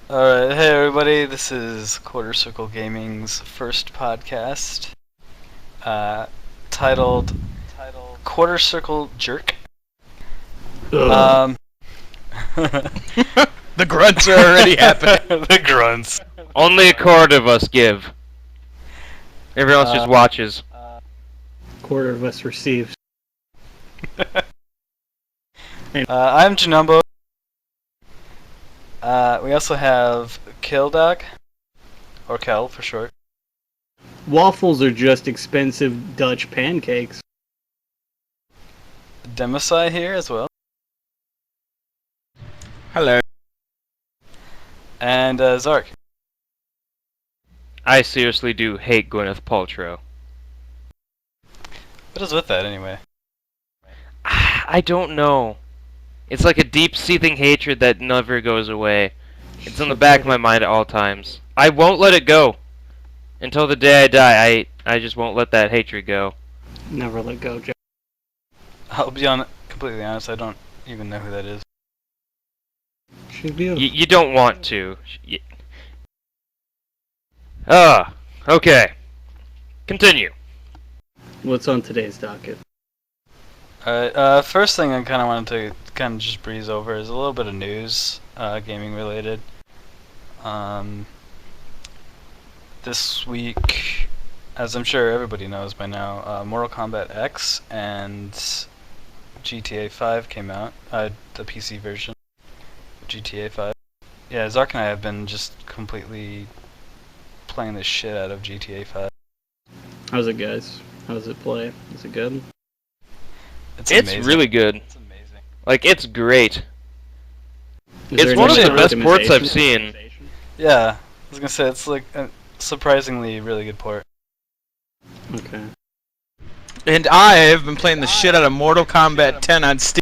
Alright, hey everybody, this is Quarter Circle Gaming's first podcast, uh, titled Quarter Circle Jerk. Ugh. The grunts are already happening. The grunts. Only a quarter of us give. Everyone else just watches. Quarter of us receives. I'm Janumbo. We also have Kildog, or Kel for short. Waffles are just expensive Dutch pancakes. Demasai here as well. Hello. And Zark. I seriously do hate Gwyneth Paltrow. What is with that anyway? I don't know. It's like a deep-seething hatred that never goes away. It's in the back of my mind at all times. I won't let it go. Until the day I die, I just won't let that hatred go. Never let go, Jack. I'll be completely honest, I don't even know who that is. She's beautiful. You don't want to. Okay. Continue. What's on today's docket? Alright, first thing I kind of wanted to kind of just breeze over is a little bit of news, gaming related. This week, as I'm sure everybody knows by now, Mortal Kombat X and GTA 5 came out, the PC version of GTA 5. Yeah, Zark and I have been just completely playing the shit out of GTA 5. How's it, guys? How's it play? Is it good? It's It's amazing. really good. It's amazing. Like, it's great. Is It's there one of any the best ports I've optimization? seen. Yeah, I was gonna say it's like a surprisingly really good port. Okay. And I have been playing the shit out of Mortal Kombat 10 on Steam.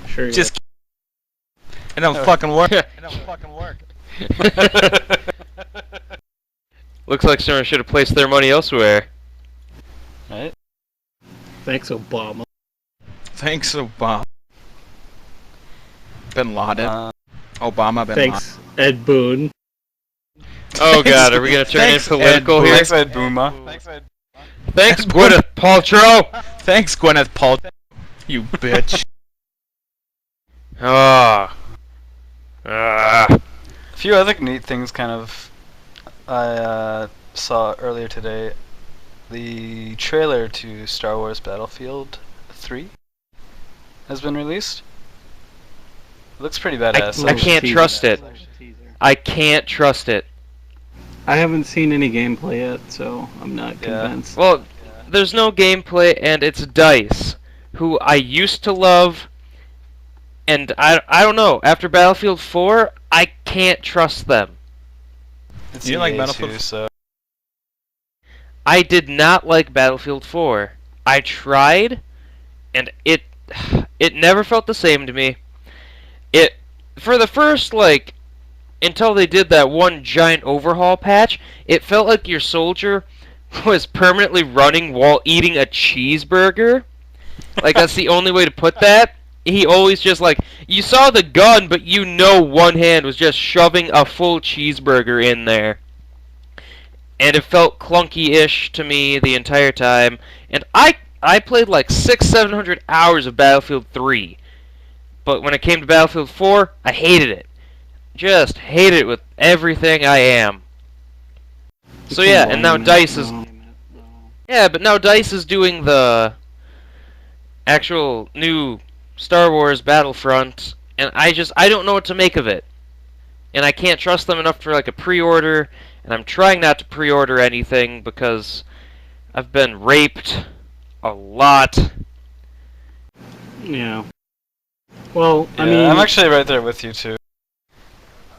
Sure. You Just it don't fucking work. Looks like someone should have placed their money elsewhere. Right? Thanks, Obama. Thanks, Obama. Bin Laden. Obama, Bin Thanks, Ed Boon. Oh god, are we gonna turn it Thanks, political Ed here? Thanks, Ed Booma. Thanks, Gwyneth Paltrow! Laden. Thanks, Gwyneth Paltrow. You bitch. Ah. A few other neat things kind of I saw earlier today. The trailer to Star Wars Battlefield 3 has been released. It looks pretty badass. I can't Teaser. trust it. I can't trust it. I haven't seen any gameplay yet, so I'm not convinced. Well, there's no gameplay, and it's DICE, who I used to love, and I don't know, after Battlefield 4, I can't trust them. It's You like EA Battlefield too, so I did not like Battlefield 4. I tried, and it never felt the same to me. For the first, until they did that one giant overhaul patch, it felt like your soldier was permanently running while eating a cheeseburger. Like, that's the only way to put that. He always just, you saw the gun, but you know one hand was just shoving a full cheeseburger in there. And it felt clunky-ish to me the entire time. And I played 600-700 hours of Battlefield 3. But when it came to Battlefield 4, I hated it. Just hated it with everything I am. So yeah, and now DICE is... Yeah, but now DICE is doing the actual new Star Wars Battlefront, and I don't know what to make of it. And I can't trust them enough for a pre-order, and I'm trying not to pre-order anything because I've been raped a lot. Yeah. Well, yeah, I mean, I'm actually right there with you too.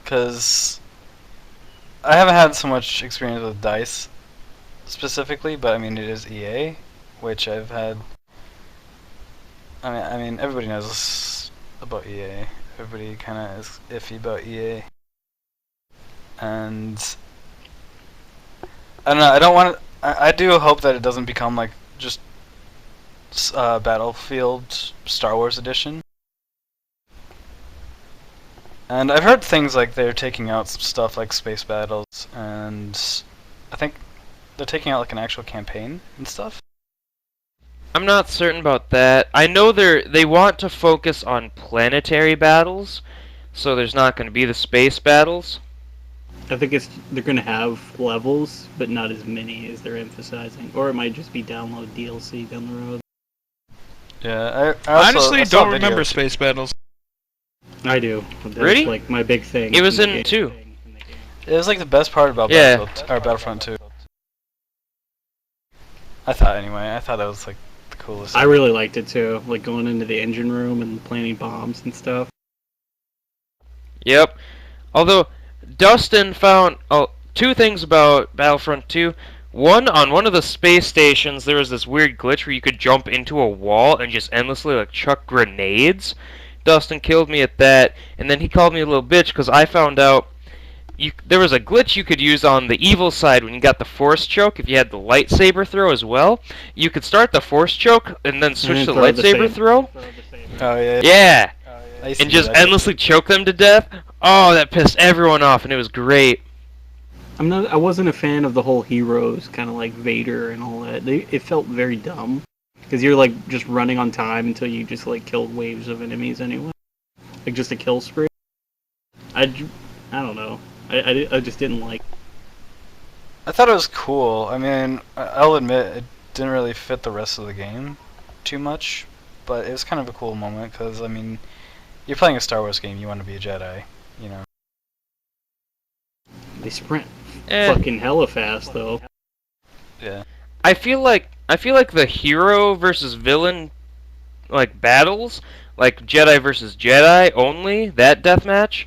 Cause I haven't had so much experience with DICE specifically, but I mean it is EA, which I've had. I mean everybody knows about EA. Everybody kind of is iffy about EA, and I don't know. I don't want. I do hope that it doesn't become just Battlefield Star Wars Edition. And I've heard things like they're taking out some stuff like space battles, and I think they're taking out like an actual campaign and stuff. I'm not certain about that. I know they want to focus on planetary battles, so there's not going to be the space battles. I think they're going to have levels, but not as many as they're emphasizing. Or it might just be download DLC down the road. Yeah, I honestly I saw don't a video. remember space battles. I do. That's Really? like my big thing. It was in the in game. 2. It was like the best part about Yeah. Battlefront 2. I thought anyway. I thought that was like the coolest. I really liked it too. Like going into the engine room and planting bombs and stuff. Yep. Although Dustin found two things about Battlefront 2. One, on one of the space stations, there was this weird glitch where you could jump into a wall and just endlessly like chuck grenades. Dustin killed me at that, and then he called me a little bitch because I found out there was a glitch you could use on the evil side when you got the force choke. If you had the lightsaber throw as well, you could start the force choke and then switch to the lightsaber throw. Oh yeah. Yeah, I used to and do just that. endlessly choke them to death. Oh, that pissed everyone off, and it was great. I wasn't a fan of the whole heroes, kind of like Vader and all that. It felt very dumb because you're like just running on time until you just like killed waves of enemies anyway, like just a kill spree. I don't know. I just didn't like. I thought it was cool. I mean, I'll admit it didn't really fit the rest of the game too much, but it was kind of a cool moment because I mean, you're playing a Star Wars game. You want to be a Jedi, you know. They sprint Eh. fucking hella fast though. Yeah. I feel like the hero versus villain like battles, like Jedi versus Jedi only, that deathmatch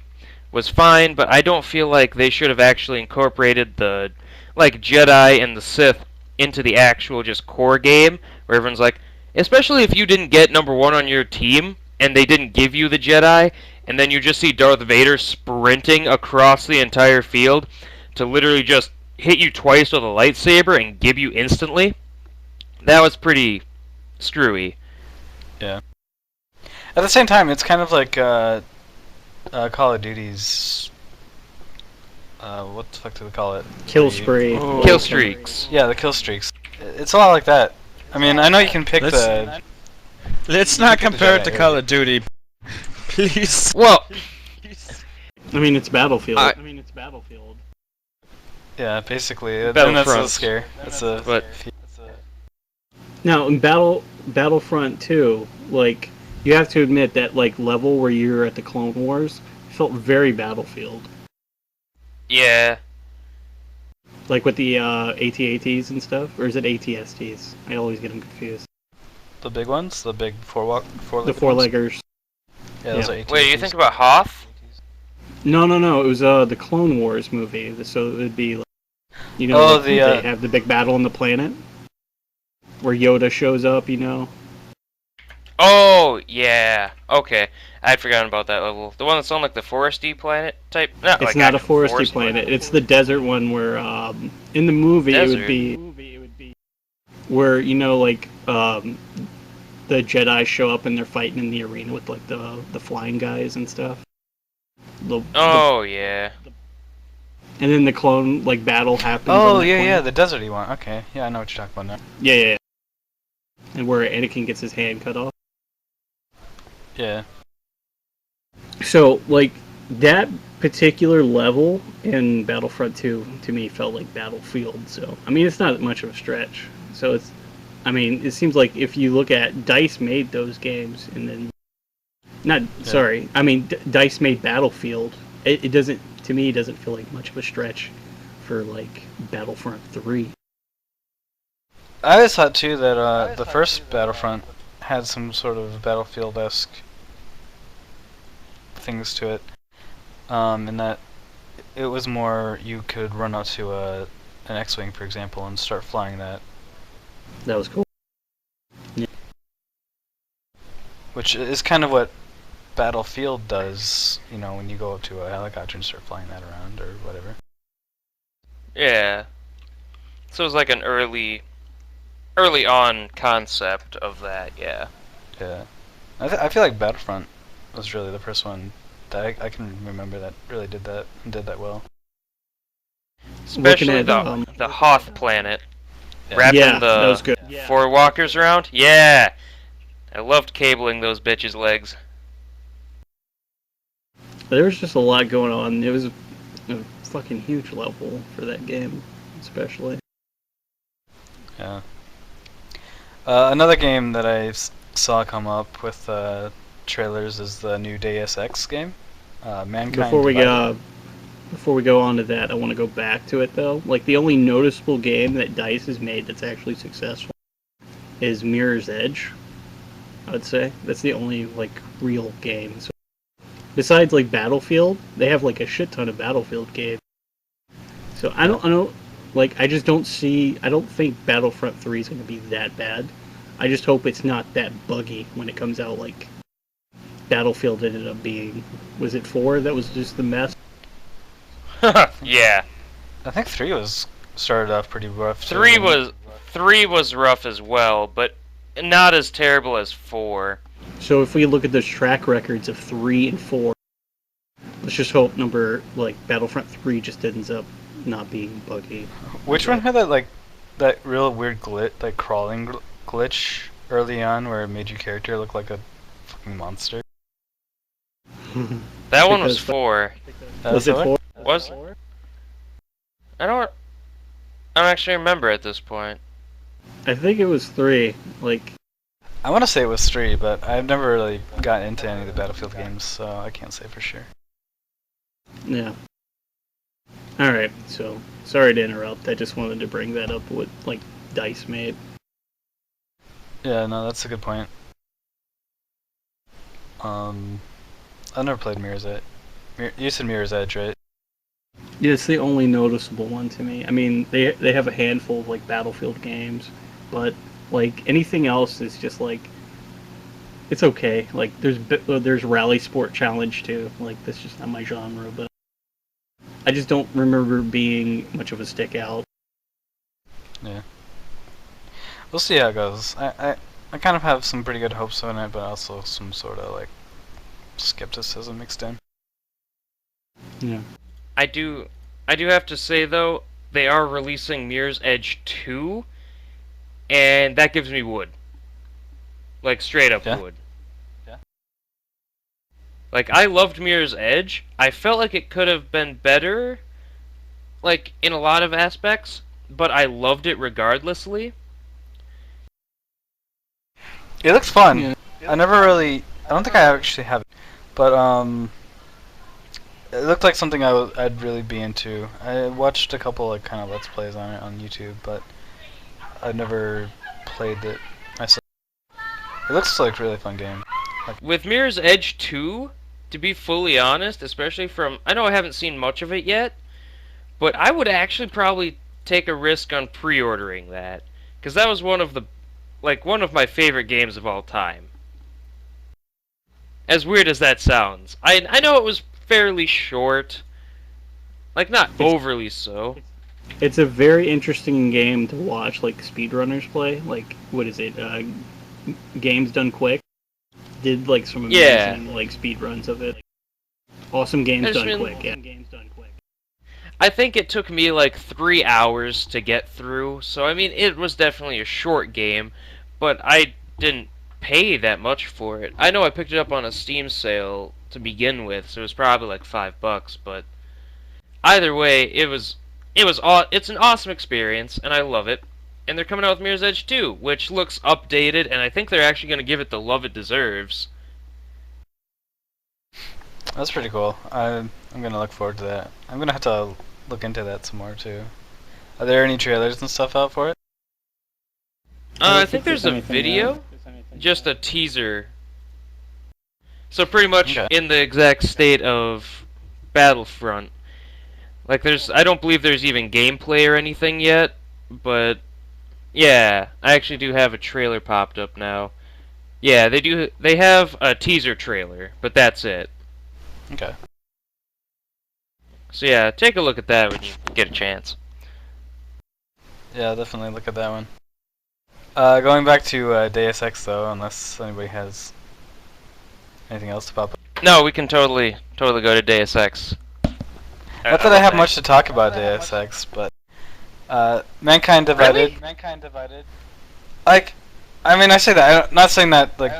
was fine, but I don't feel like they should have actually incorporated the like Jedi and the Sith into the actual just core game where everyone's like, especially if you didn't get number 1 on your team and they didn't give you the Jedi, and then you just see Darth Vader sprinting across the entire field to literally just hit you twice with a lightsaber and give you instantly. That was pretty screwy. Yeah. At the same time, it's kind of like Call of Duty's. What the fuck do we call it? Kill spree. Oh. Kill streaks. Yeah, the kill streaks. It's a lot like that. I mean, I know you can pick the. Let's You not can pick the compare it to Jedi. Call of Duty. Please. Well, I mean, it's Battlefield. I- It's Battlefield. Yeah, basically. And that's Battlefront. a scare. That's a. But- Now in Battlefront 2, like you have to admit that like level where you're at the Clone Wars felt very Battlefield. yeah. Like with the AT-ATs and stuff, or is it ATSTs? I always get them confused. The big ones, the big The four-legged ones? four-leggers. Yeah, those Yeah. are AT-ATs. Wait, you think about Hoth? No. It was the Clone Wars movie. So it would be, like, you know, Oh, like, the, they have the big battle on the planet where Yoda shows up. You know. Oh, yeah. Okay. I'd forgotten about that level. The one that's on like the foresty planet type? It's like not a actual foresty forest planet. It's the desert one where, in the movie, it Desert. would be where, you know, like, the Jedi show up and they're fighting in the arena with like the flying guys and stuff. Oh, yeah. And then the clone like battle happens. Oh, on that yeah, planet. the deserty one. Okay, yeah, I know what you're talking about now. Yeah. And where Anakin gets his hand cut off. Yeah. So, like, that particular level in Battlefront 2 to me felt like Battlefield. So, I mean, it's not much of a stretch. So it's, I mean, it seems like if you look at DICE made those games, and then, sorry, I mean DICE made Battlefield. It doesn't, to me, it doesn't feel like much of a stretch for like Battlefront 3. I always thought too that the first Battlefront had some sort of Battlefield-esque things to it, in that it was more you could run out to an X-wing, for example, and start flying that, That was cool. which is kind of what Battlefield does. You know, when you go up to a helicopter and start flying that around or whatever. Yeah. So it was like an early on concept of that, yeah. Yeah, I feel like Battlefront was really the first one I can remember that really did that well. Especially at, the Hoth planet. Yeah. Wrapping Yeah, the that was good. four walkers around. Yeah! I loved cabling those bitches' legs. There was just a lot going on. It was a fucking huge level for that game, especially. Yeah. Another game that saw come up with trailers is the new Deus Ex game. Mankind Before we Divided. before we go on to that, I want to go back to it though. Like the only noticeable game that DICE has made that's actually successful is Mirror's Edge. I would say that's the only like real game. So, besides like Battlefield, they have like a shit ton of Battlefield games. So I don't like I just don't see. I don't think Battlefront 3 is going to be that bad. I just hope it's not that buggy when it comes out like Battlefield ended up being. Was it 4 that was just the mess? Yeah. I think 3 was started off pretty rough. too, Three didn't it? was rough as well, but not as terrible as 4. So if we look at those track records of 3 and 4, let's just hope Battlefront 3 just ends up not being buggy. Which one had that real weird like crawling glitch early on where it made your character look like a fucking monster? That one was Because- 4. Was it 4? Was I don't actually remember at this point. I think it was 3. Like, I want to say it was 3, but I've never really gotten into any of the Battlefield games, so I can't say for sure. yeah. Alright, so sorry to interrupt. I just wanted to bring that up what like DICE made. Yeah, no, that's a good point. I never played Mirror's Edge. You said Mirror's Edge, right? Yeah, it's the only noticeable one to me. I mean, they have a handful of like Battlefield games, but like anything else is just like it's okay. Like there's Rally Sport Challenge too. Like that's just not my genre, but I just don't remember being much of a stick out. Yeah. We'll see how it goes. I kind of have some pretty good hopes on it, but also some sort of like skepticism mixed in. Yeah. I do have to say though, they are releasing Mirror's Edge 2, and that gives me wood. Like straight up Yeah? wood. Yeah. Like I loved Mirror's Edge. I felt like it could have been better, like in a lot of aspects, but I loved it regardlessly. It looks fun. Yeah. I don't think I actually have it, but it looked like something I'd really be into. I watched a couple like kind of let's plays on it on YouTube, but I've never played it myself. It looks like a really fun game. With Mirror's Edge 2, to be fully honest, especially from I know I haven't seen much of it yet, but I would actually probably take a risk on pre-ordering that, because that was one of my favorite games of all time. As weird as that sounds, I know it was fairly short, like not overly so. It's a very interesting game to watch like speedrunners play. Like what is it? Games Done Quick did like some amazing like speedruns of it. Awesome Games Done Quick. Yeah. Games Done Quick. I think it took me like 3 hours to get through, so I mean it was definitely a short game, but I didn't pay that much for it. I know I picked it up on a Steam sale to begin with, so it was probably like $5, but either way, it's an awesome experience, and I love it. And they're coming out with Mirror's Edge 2, which looks updated, and I think they're actually going to give it the love it deserves. That's pretty cool. I'm gonna look forward to that. I'm gonna have to look into that some more too. Are there any trailers and stuff out for it? I think there's a video, just a teaser. So pretty much Okay. in the exact state of Battlefront. Like I don't believe there's even gameplay or anything yet, but yeah, I actually do have a trailer popped up now. Yeah, they have a teaser trailer, but that's it. Okay. So yeah, take a look at that when you get a chance. Yeah, definitely look at that one. Going back to Deus Ex though, unless anybody has anything else to pop up. No, we can totally go to Deus Ex. Not that I have much to talk about Deus Ex, but Mankind Divided. Really? Mankind Divided. Like, I mean, I say that. I'm not saying that like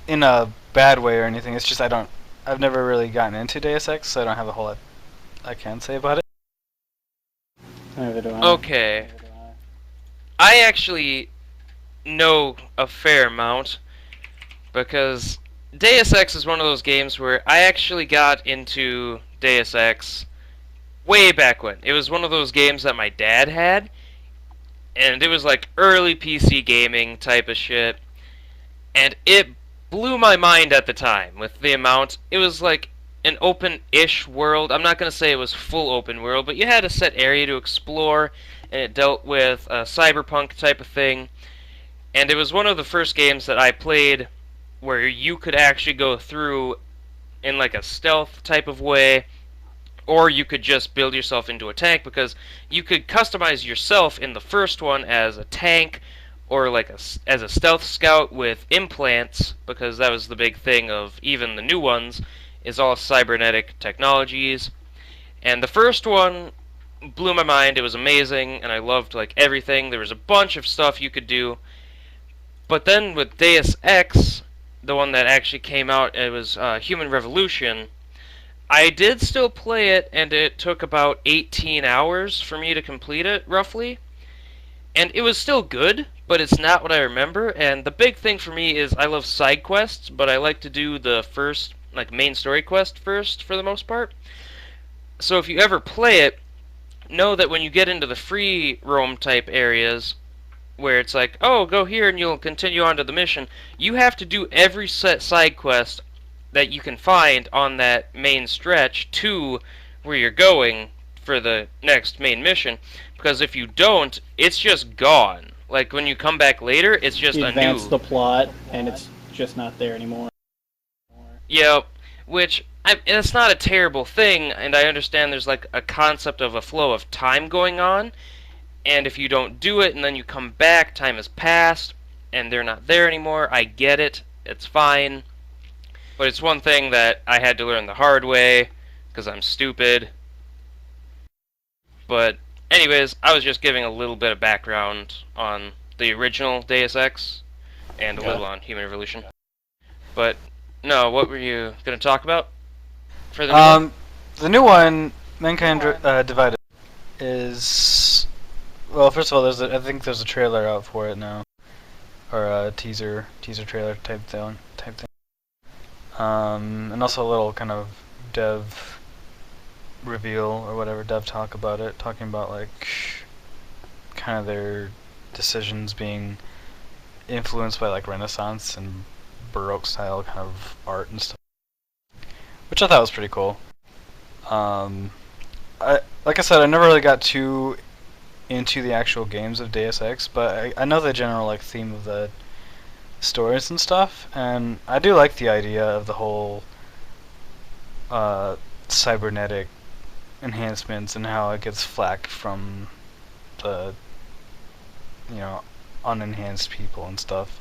in a bad way or anything. It's just I've never really gotten into Deus Ex, so I don't have a whole lot I can say about it. Neither do I. Okay. I actually know a fair amount because Deus Ex is one of those games where I actually got into Deus Ex way back when. It was one of those games that my dad had, and it was like early PC gaming type of shit, and it blew my mind at the time with the amount. It was like an open-ish world. I'm not going to say it was full open world, but you had a set area to explore, and it dealt with a cyberpunk type of thing. And it was one of the first games that I played where you could actually go through in like a stealth type of way, or you could just build yourself into a tank, because you could customize yourself in the first one as a tank or like as a stealth scout with implants, because that was the big thing of even the new ones, is all cybernetic technologies. And the first one blew my mind. It was amazing, and I loved like everything. There was a bunch of stuff you could do. But then with Deus Ex, the one that actually came out, it was Human Revolution. I did still play it, and it took about 18 hours for me to complete it, roughly. And it was still good, but it's not what I remember. And the big thing for me is I love side quests, but I like to do the first, like, main story quest first, for the most part. So if you ever play it, know that when you get into the free roam type areas, where it's like, oh, go here and you'll continue on to the mission, you have to do every set side quest that you can find on that main stretch to where you're going for the next main mission, because if you don't, it's just gone. Like, when you come back later, it's just You a advance new... the plot, and it's just not there anymore. Yep, which, and it's not a terrible thing, and I understand there's like a concept of a flow of time going on, and if you don't do it and then you come back, time has passed, and they're not there anymore. I get it, it's fine. But it's one thing that I had to learn the hard way, because I'm stupid. But anyways, I was just giving a little bit of background on the original Deus Ex, and a little on Human Revolution. But, no, what were you going to talk about for the new one? The new one, Mankind Divided, is... Well, first of all, I think there's a trailer out for it now. Or a teaser trailer type thing. And also a little kind of dev reveal or whatever, dev talk about it, talking about like kind of their decisions being influenced by like Renaissance and Baroque style kind of art and stuff, which I thought was pretty cool. Like I said, I never really got too into the actual games of Deus Ex, but I know the general like theme of the stories and stuff, and I do like the idea of the whole cybernetic enhancements and how it gets flack from the unenhanced people and stuff,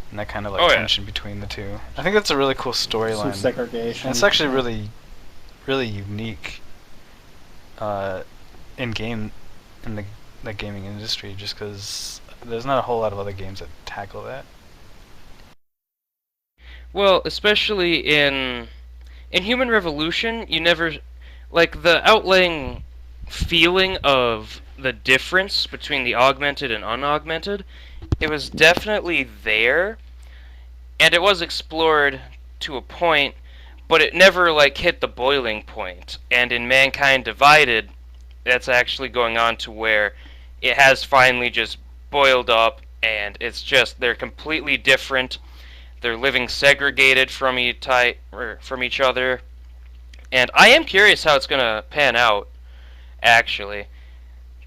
and that kind of like tension between the two. I think that's a really cool storyline. Some segregation. And it's actually really unique in the gaming industry, just because there's not a whole lot of other games that tackle that. Well, especially in Human Revolution, you never, like, the outlaying feeling of the difference between the augmented and unaugmented, it was definitely there, and it was explored to a point, but it never like hit the boiling point. And in Mankind Divided, that's actually going on to where it has finally just boiled up, and it's just, they're completely different. They're living segregated from each other, and I am curious how it's gonna pan out, actually,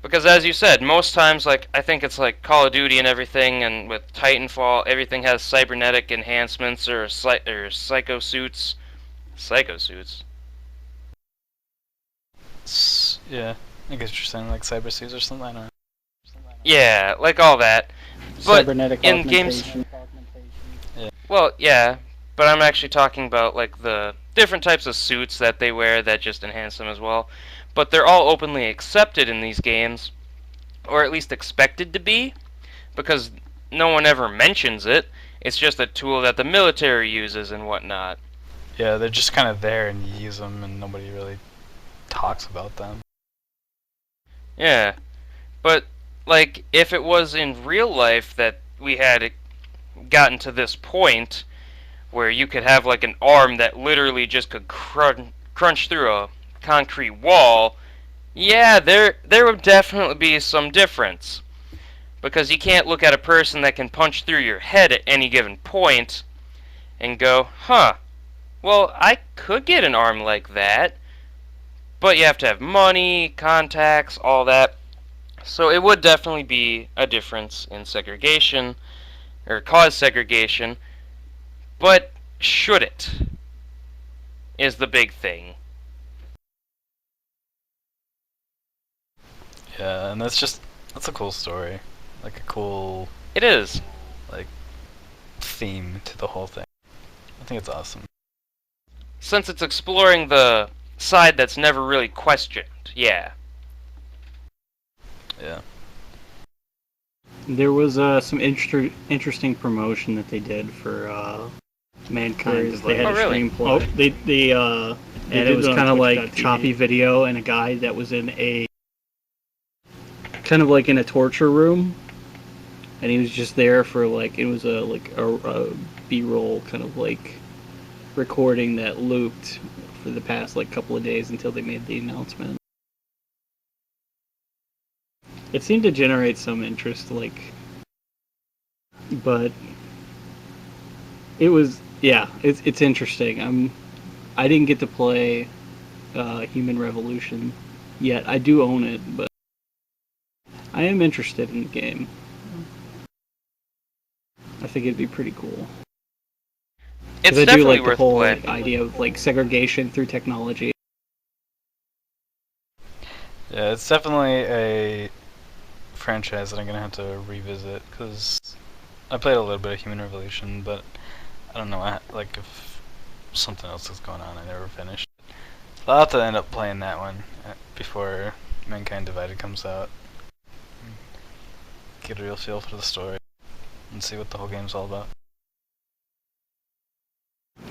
because as you said, most times, like, I think it's like Call of Duty and everything, and with Titanfall, everything has cybernetic enhancements or psycho suits. Yeah, I guess you're saying like cyber suits or something. I don't know. Yeah, like all that. But Cybernetic in games, augmentation. well, yeah, but I'm actually talking about like the different types of suits that they wear that just enhance them as well. But they're all openly accepted in these games, or at least expected to be, because no one ever mentions it. It's just a tool that the military uses and whatnot. Yeah, they're just kind of there and you use them and nobody really talks about them. Yeah, but like if it was in real life that we had gotten to this point where you could have like an arm that literally just could crunch through a concrete wall, yeah, there would definitely be some difference. Because you can't look at a person that can punch through your head at any given point and go, huh, well, I could get an arm like that. But you have to have money, contacts, all that. So it would definitely be a difference in segregation, or cause segregation. But should it? Is the big thing. Yeah, and that's a cool story. Like a cool, It is. like, theme to the whole thing. I think it's awesome. Since it's exploring the side that's never really questioned, yeah. Yeah. There was some interesting promotion that they did for Mankind. They had Oh, a really? stream play. And it was kind of like choppy video and a guy that was in a kind of like in a torture room, and he was just there for like it was a B-roll kind of like recording that looped for the past like couple of days until they made the announcement. It seemed to generate some interest, but it was it's interesting. I didn't get to play Human Revolution yet. I do own it, but I am interested in the game. I think it'd be pretty cool. It's I do definitely like the worth whole playing. idea of like segregation through technology. Yeah, it's definitely a franchise that I'm gonna have to revisit because I played a little bit of Human Revolution, but I don't know. Like if something else is going on, I never finished. So I'll have to end up playing that one before Mankind Divided comes out. Get a real feel for the story and see what the whole game's all about.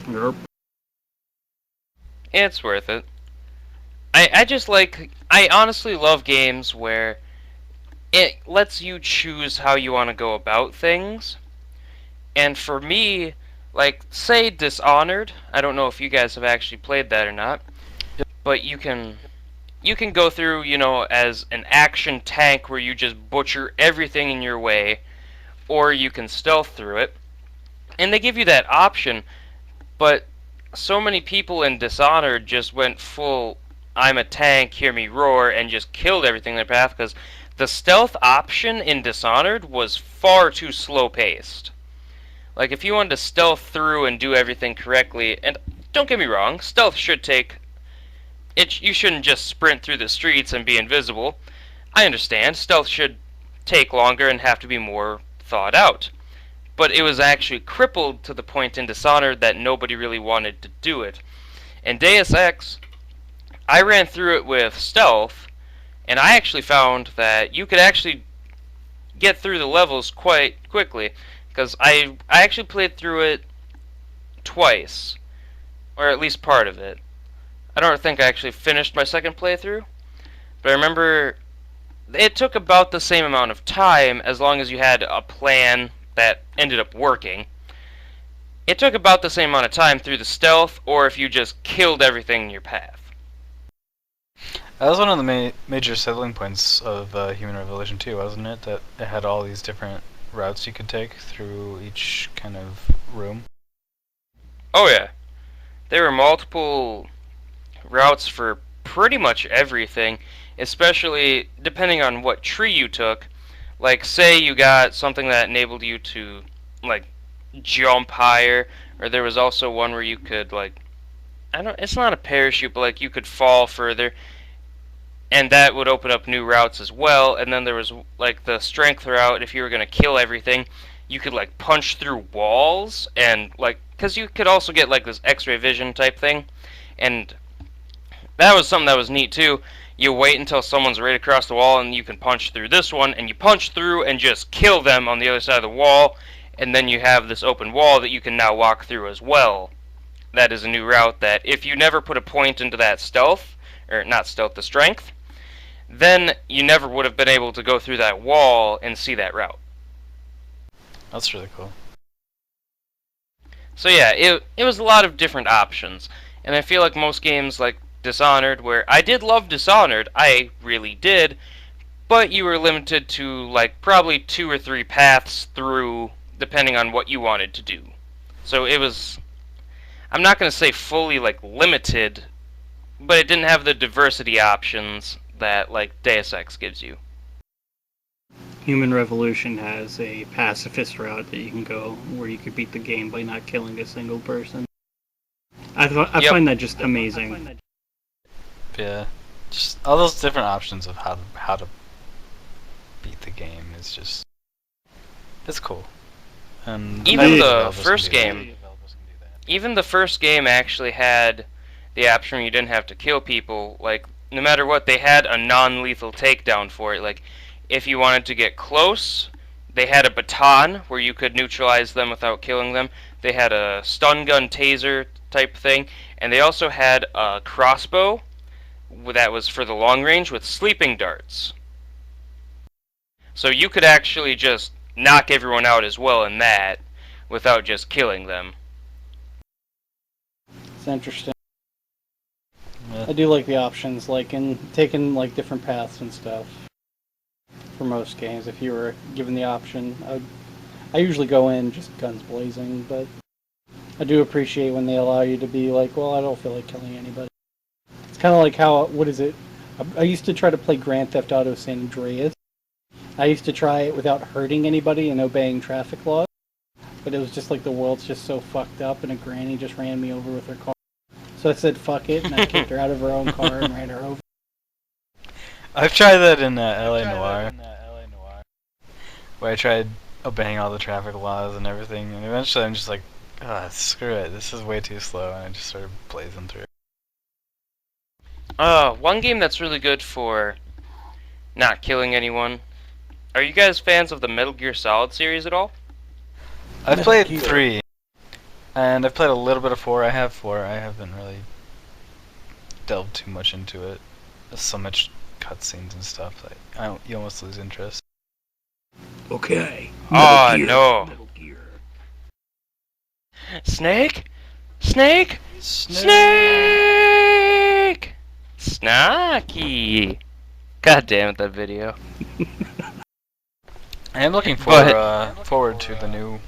Yep. It's worth it. I honestly love games where it lets you choose how you want to go about things. And for me, like, say Dishonored, I don't know if you guys have actually played that or not, but you can go through, as an action tank where you just butcher everything in your way, or you can stealth through it. And they give you that option, but so many people in Dishonored just went full I'm a tank, hear me roar, and just killed everything in their path because the stealth option in Dishonored was far too slow paced. Like if you wanted to stealth through and do everything correctly, and don't get me wrong, stealth should take it. You shouldn't just sprint through the streets and be invisible. I understand stealth should take longer and have to be more thought out. But it was actually crippled to the point in Dishonored that nobody really wanted to do it. In Deus Ex, I ran through it with stealth, and I actually found that you could actually get through the levels quite quickly, because I actually played through it twice, or at least part of it. I don't think I actually finished my second playthrough, but I remember it took about the same amount of time as long as you had a plan that ended up working. It took about the same amount of time through the stealth, or if you just killed everything in your path. That was one of the major selling points of Human Revolution 2, wasn't it? That it had all these different routes you could take through each kind of room. Oh yeah. There were multiple routes for pretty much everything, especially depending on what tree you took. Like, say you got something that enabled you to, like, jump higher, or there was also one where you could, like, it's not a parachute, but, like, you could fall further, and that would open up new routes as well. And then there was, like, the strength route. If you were going to kill everything, you could like punch through walls and like, because you could also get like this X-ray vision type thing, and that was something that was neat too. You wait until someone's right across the wall and you can punch through this one, and you punch through and just kill them on the other side of the wall, and then you have this open wall that you can now walk through as well. That is a new route that if you never put a point into that stealth, or not stealth, the strength, then you never would have been able to go through that wall and see that route. That's really cool. So yeah, it was a lot of different options, and I feel like most games like Dishonored, where I did love Dishonored, I really did, but you were limited to like probably 2 or 3 paths through, depending on what you wanted to do. So it was, I'm not going to say fully like limited, but it didn't have the diversity options that like Deus Ex gives you. Human Revolution has a pacifist route that you can go where you could beat the game by not killing a single person. I Yep. find that just amazing. Yeah, just all those different options of how to beat the game is just, it's cool. And Even many the developers first can do game, that. even the first game actually had the option where you didn't have to kill people. Like, no matter what, they had a non-lethal takedown for it. Like, if you wanted to get close, they had a baton where you could neutralize them without killing them. They had a stun gun taser type thing, and they also had a crossbow that was for the long range with sleeping darts. So you could actually just knock everyone out as well in that without just killing them. It's interesting. Yeah. I do like the options, like in taking like different paths and stuff. For most games, if you were given the option, I usually go in just guns blazing, but I do appreciate when they allow you to be like, well, I don't feel like killing anybody. It's kind of like how, what is it? I used to try to play Grand Theft Auto San Andreas. I used to try it without hurting anybody and obeying traffic laws, but it was just like the world's just so fucked up, and a granny just ran me over with her car. So I said, fuck it, and I kicked her out of her own car and ran her over. I've tried that in LA Noire, where I tried obeying all the traffic laws and everything, and eventually I'm just like, ah, screw it, this is way too slow, and I just started blazing through. One game that's really good for not killing anyone. Are you guys fans of the Metal Gear Solid series at all? I've played 3, and I've played a little bit of 4. I have 4. I haven't really delved too much into it. There's so much cutscenes and stuff that you almost lose interest. Okay. Oh, Metal Gear. no. Metal Gear. Snake? Snake? Snake! Snacky! God damn it, that video. I am looking But- forward to the new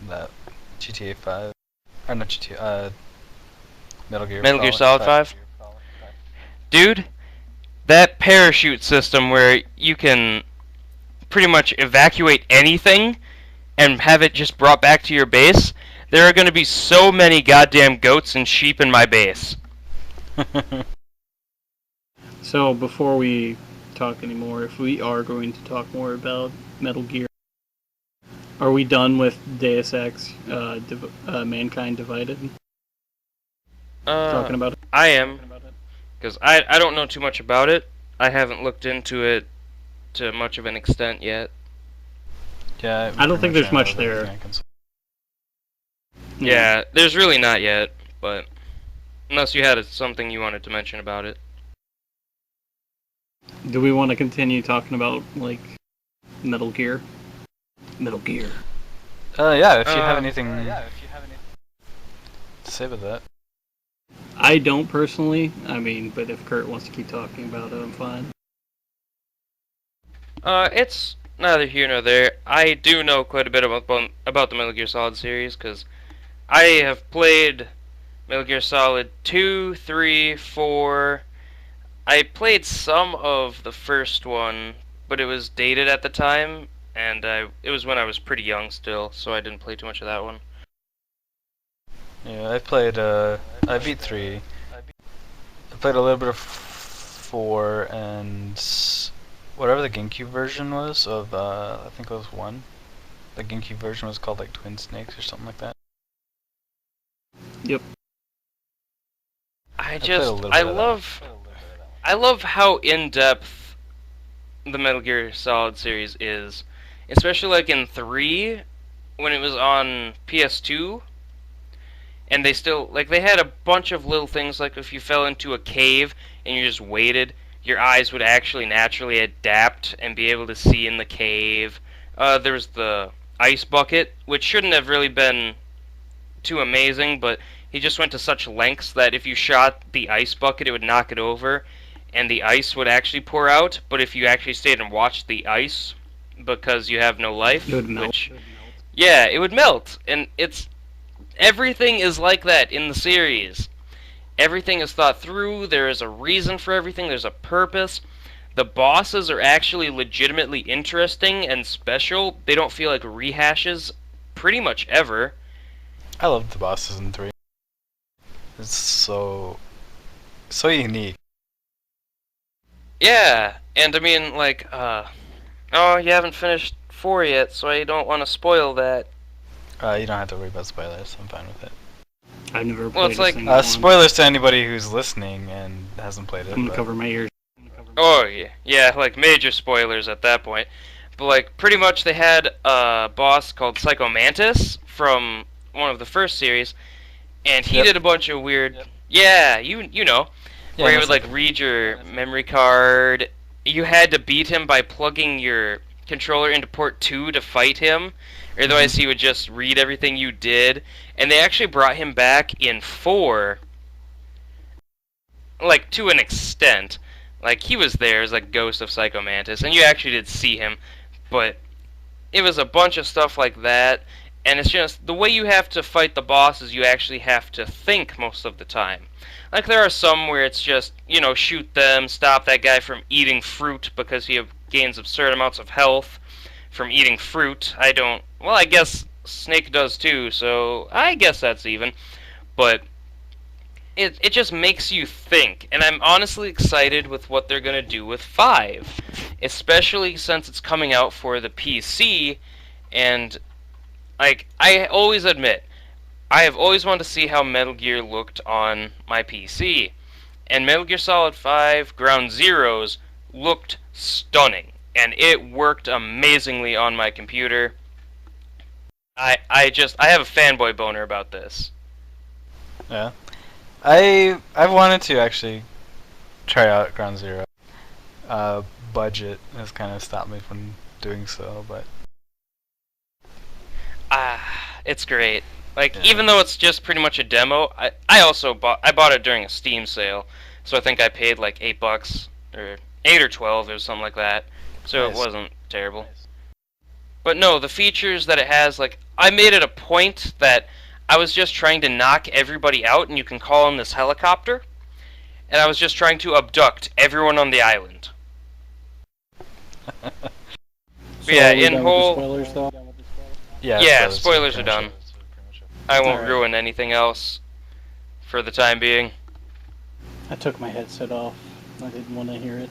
that GTA 5, or not GTA, Metal Gear. Metal Gear Solid 5? Dude, that parachute system where you can pretty much evacuate anything and have it just brought back to your base, there are going to be so many goddamn goats and sheep in my base. So before we talk anymore, if we are going to talk more about Metal Gear, are we done with Deus Ex, Mankind Divided? Talking about it? I am, because I don't know too much about it. I haven't looked into it to much of an extent yet. Yeah, I don't think there's much everything there. I can say. Yeah, there's really not yet, but unless you had something you wanted to mention about it. Do we want to continue talking about, like, Metal Gear? Metal Gear. Yeah, if you have anything to say about that. I don't personally. I mean, but if Kurt wants to keep talking about it, I'm fine. It's neither here nor there. I do know quite a bit about the Metal Gear Solid series, because I have played Metal Gear Solid 2, 3, 4. I played some of the first one, but it was dated at the time, and it was when I was pretty young still, so I didn't play too much of that one. Yeah, I played, I beat 3. I played a little bit of 4, and whatever the GameCube version was of I think it was 1. The GameCube version was called like Twin Snakes or something like that. Yep. I played a little bit of that. I love how in-depth the Metal Gear Solid series is, especially like in 3 when it was on PS2, and they still like they had a bunch of little things like if you fell into a cave and you just waited, your eyes would actually naturally adapt and be able to see in the cave. There's the ice bucket, which shouldn't have really been too amazing, but he just went to such lengths that if you shot the ice bucket, it would knock it over, and the ice would actually pour out. But if you actually stayed and watched the ice, because you have no life, It would melt. which yeah, it would melt, and it's everything is like that in the series. Everything is thought through. There is a reason for everything. There's a purpose. The bosses are actually legitimately interesting and special. They don't feel like rehashes pretty much ever. I loved the bosses in 3. It's so unique. Yeah, and I mean, like, oh, you haven't finished 4 yet, so I don't want to spoil that. You don't have to worry about spoilers. I'm fine with it. I've never played Well, it's a like- single one. Spoilers to anybody who's listening and hasn't played it. I'm gonna but- cover my ears. Oh, yeah, like, major spoilers at that point. But, like, pretty much they had a boss called Psycho Mantis from one of the first series, and he Yep. did a bunch of weird... Yep. Yeah, you know. Yeah, Where he that's would, like, read your memory card. You had to beat him by plugging your controller into port 2 to fight him. Otherwise, he would just read everything you did. And they actually brought him back in 4, like, to an extent. Like, he was there as, like, Ghost of Psycho Mantis, and you actually did see him. But it was a bunch of stuff like that. And it's just, the way you have to fight the bosses, you actually have to think most of the time. Like, there are some where it's just, you know, shoot them, stop that guy from eating fruit because he gains absurd amounts of health from eating fruit. Well, I guess Snake does too, so I guess that's even. But it just makes you think, and I'm honestly excited with what they're going to do with 5. Especially since it's coming out for the PC, and, like, I always admit, I have always wanted to see how Metal Gear looked on my PC. And Metal Gear Solid 5 Ground Zeroes looked stunning. And it worked amazingly on my computer. I have a fanboy boner about this. Yeah. I've wanted to actually try out Ground Zero. Budget has kind of stopped me from doing so, but It's great. Like, Yeah. even though it's just pretty much a demo, I also bought it during a Steam sale, so I think I paid like $8 or 8 or 12 or something like that. So Nice. it wasn't terrible. But no, the features that it has, like, I made it a point that I was just trying to knock everybody out, and you can call in this helicopter, and I was just trying to abduct everyone on the island. So Yeah, are we in done with the whole- spoilers though. Yeah, spoilers are pretty much done. it. I won't Alright. ruin anything else for the time being. I took my headset off. I didn't want to hear it.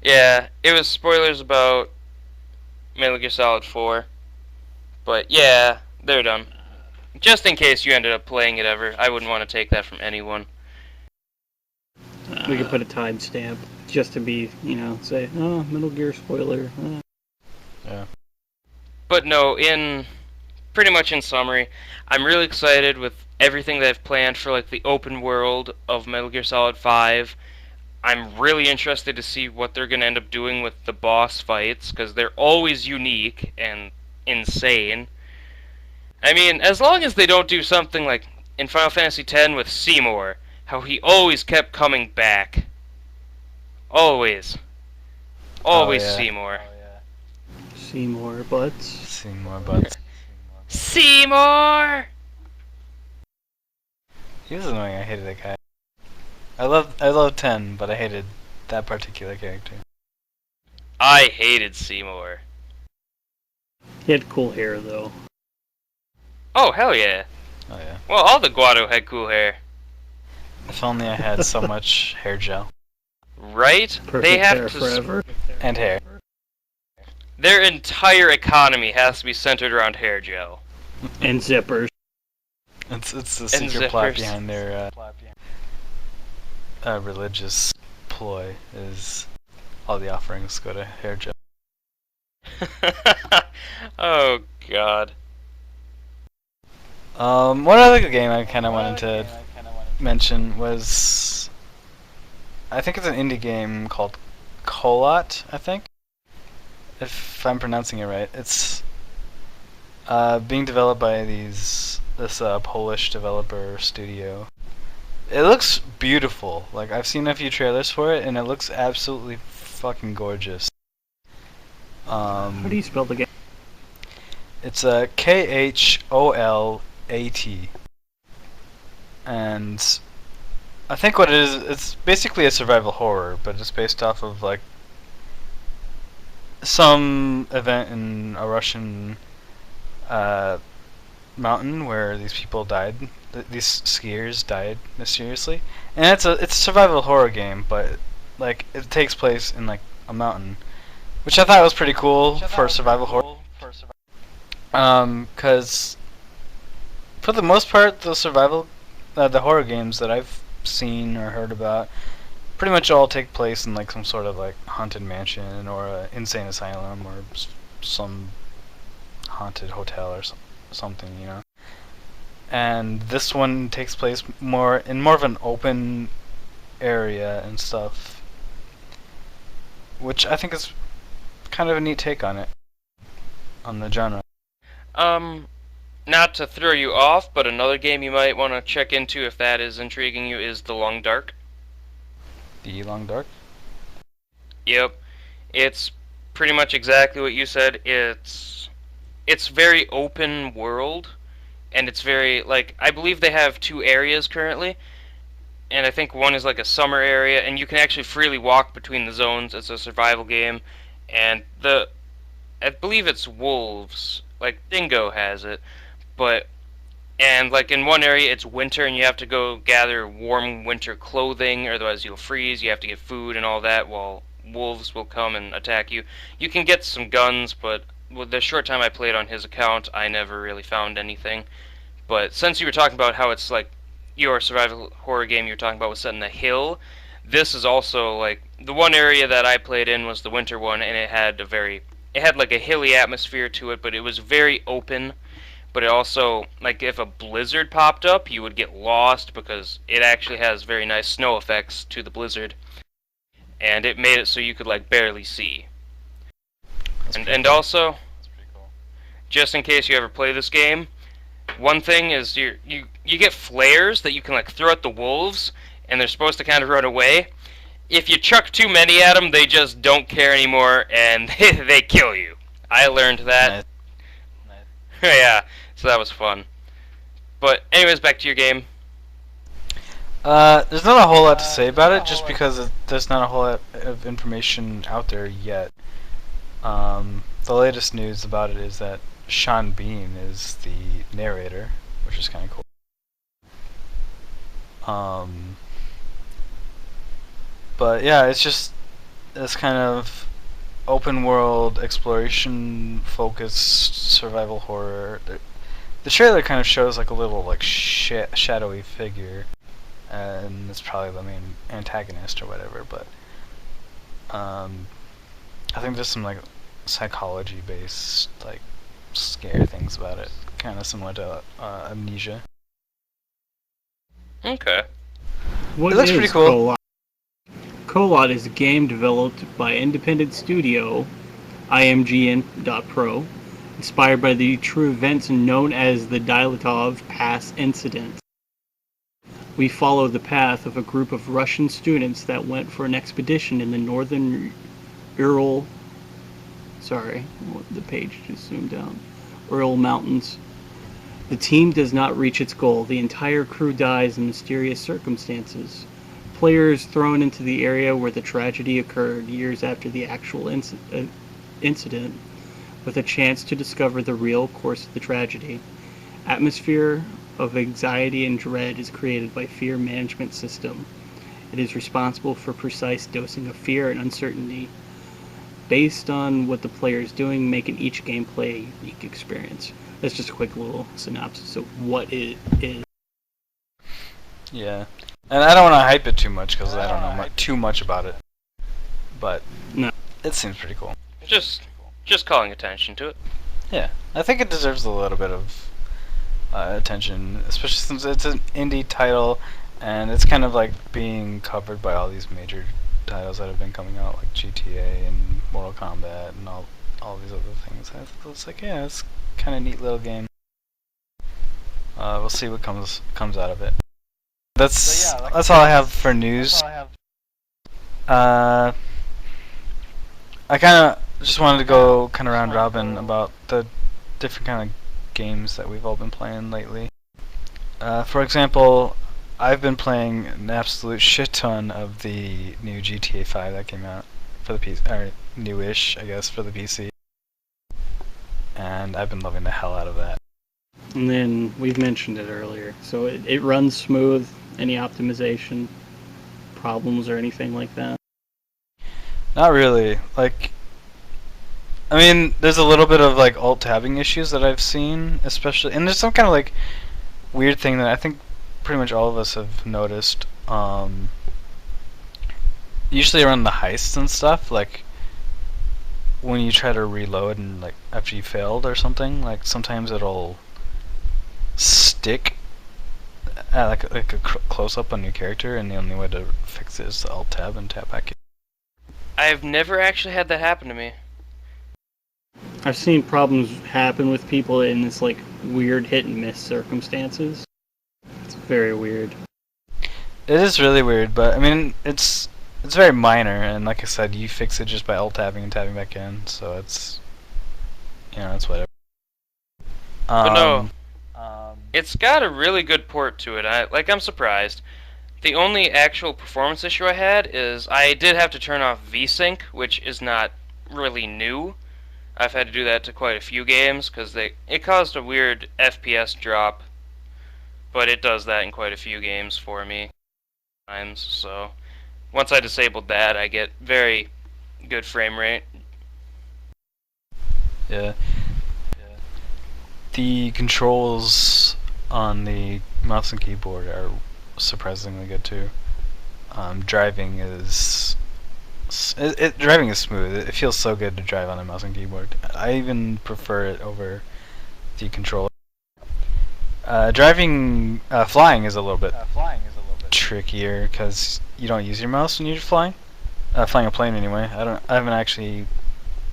Yeah, it was spoilers about Metal Gear Solid 4. But yeah, they're done. Just in case you ended up playing it ever, I wouldn't want to take that from anyone. We could put a timestamp just to be, say, oh, Metal Gear spoiler. Yeah. But no, pretty much in summary, I'm really excited with everything they've planned for like the open world of Metal Gear Solid 5. I'm really interested to see what they're going to end up doing with the boss fights, because they're always unique and insane. I mean, as long as they don't do something like in Final Fantasy X with Seymour, how he always kept coming back. Always. Always yeah. Seymour. Seymour Butts. Seeing more butts. Seymour! He was annoying. I hated that guy. I love 10, but I hated that particular character. I hated Seymour. He had cool hair, though. Oh, hell yeah. Oh yeah. Well, all the Guado had cool hair. If only I had so much hair gel. Right? They Perfect have hair to. forever. And hair. Their entire economy has to be centered around hair gel. And zippers. It's the And secret plot zippers. behind their religious ploy is all the offerings go to hair gel. Oh God. One other game I kind of wanted to mention was, I think it's an indie game called Kolot, I think, if I'm pronouncing it right. It's being developed by this Polish developer studio. It looks beautiful. Like, I've seen a few trailers for it, and it looks absolutely fucking gorgeous. How do you spell the game? It's a Kholat, and I think what it is, it's basically a survival horror, but it's based off of like some event in a Russian mountain where these people died. These skiers died mysteriously, and it's a survival horror game, but like it takes place in like a mountain, which I thought was pretty cool for survival horror. Because for the most part, the horror games that I've seen or heard about, pretty much all take place in like some sort of like haunted mansion or a insane asylum or some haunted hotel or something, you know. And this one takes place more of an open area and stuff, which I think is kind of a neat take on the genre. Not to throw you off, but another game you might want to check into if that is intriguing you is The Long Dark. The Long Dark? Yep. It's pretty much exactly what you said. It's very open world, and it's very, like, I believe they have 2 areas currently, and I think one is like a summer area, and you can actually freely walk between the zones. It's a survival game, and I believe it's wolves, like Dingo has it, and like in one area it's winter and you have to go gather warm winter clothing, or otherwise you'll freeze. You have to get food and all that while wolves will come and attack you. You can get some guns, but with the short time I played on his account, I never really found anything. But since you were talking about how it's like your survival horror game you were talking about was set in a hill, this is also like the one area that I played in was the winter one, and it had like a hilly atmosphere to it, but it was very open. But it also, like, if a blizzard popped up, you would get lost because it actually has very nice snow effects to the blizzard, and it made it so you could like barely see. And also, just in case you ever play this game, one thing is you get flares that you can like throw at the wolves, and they're supposed to kind of run away. If you chuck too many at them, they just don't care anymore, and they kill you. I learned that. Nice. Yeah, so that was fun. But anyways, back to your game. There's not a whole lot to say about it, just because there's not a whole lot of information out there yet. The latest news about it is that Sean Bean is the narrator, which is kind of cool. But yeah, it's just this kind of open world exploration focused survival horror. The trailer kind of shows like a little like shadowy figure, and it's probably the main antagonist or whatever. But I think there's some like psychology based like scare things about it, kind of similar to Amnesia. Okay. What It looks is pretty cool. Kolot? Kolot is a game developed by independent studio IMGN.Pro, inspired by the true events known as the Dyatlov Pass incident. We follow the path of a group of Russian students that went for an expedition in the northern Ural. Sorry, the page just zoomed down. Ural Mountains. The team does not reach its goal. The entire crew dies in mysterious circumstances. Players thrown into the area where the tragedy occurred years after the actual incident, with a chance to discover the real course of the tragedy. Atmosphere of anxiety and dread is created by fear management system. It is responsible for precise dosing of fear and uncertainty based on what the player is doing, making each gameplay a unique experience. That's just a quick little synopsis of what it is. Yeah, and I don't want to hype it too much because I don't know too much about it, but No. it seems pretty cool. Just calling attention to it. Yeah, I think it deserves a little bit of attention, especially since it's an indie title, and it's kind of like being covered by all these major titles that have been coming out, like GTA and Mortal Kombat and all these other things. I think it's like, yeah, it's kind of neat little game. We'll see what comes out of it. That's all I have for news. I kind of just wanted to go kind of round robin about the different kind of games that we've all been playing lately. For example, I've been playing an absolute shit ton of the new GTA 5 that came out for the PC, or newish, I guess, for the PC. And I've been loving the hell out of that. And then we've mentioned it earlier, so it runs smooth. Any optimization problems or anything like that? Not really. Like, I mean, there's a little bit of like alt tabbing issues that I've seen, especially, and there's some kind of like weird thing that I think pretty much all of us have noticed. Usually around the heists and stuff, like when you try to reload and like after you failed or something, like sometimes it'll stick at like a close up on your character, and the only way to fix it is to alt tab and tap back in. I've never actually had that happen to me. I've seen problems happen with people in this like weird hit and miss circumstances. It's very weird. It is really weird, but I mean it's very minor, and like I said, you fix it just by alt tabbing and tabbing back in, so it's, you know, it's whatever. But no, it's got a really good port to it. I'm surprised. The only actual performance issue I had is I did have to turn off VSync, which is not really new. I've had to do that to quite a few games because it caused a weird FPS drop, but it does that in quite a few games for me times. So once I disabled that, I get very good frame rate. Yeah. The controls on the mouse and keyboard are surprisingly good too. Driving is driving is smooth. It feels so good to drive on a mouse and keyboard. I even prefer it over the controller. Flying is a little bit trickier because you don't use your mouse when you're flying. Flying a plane anyway. I haven't actually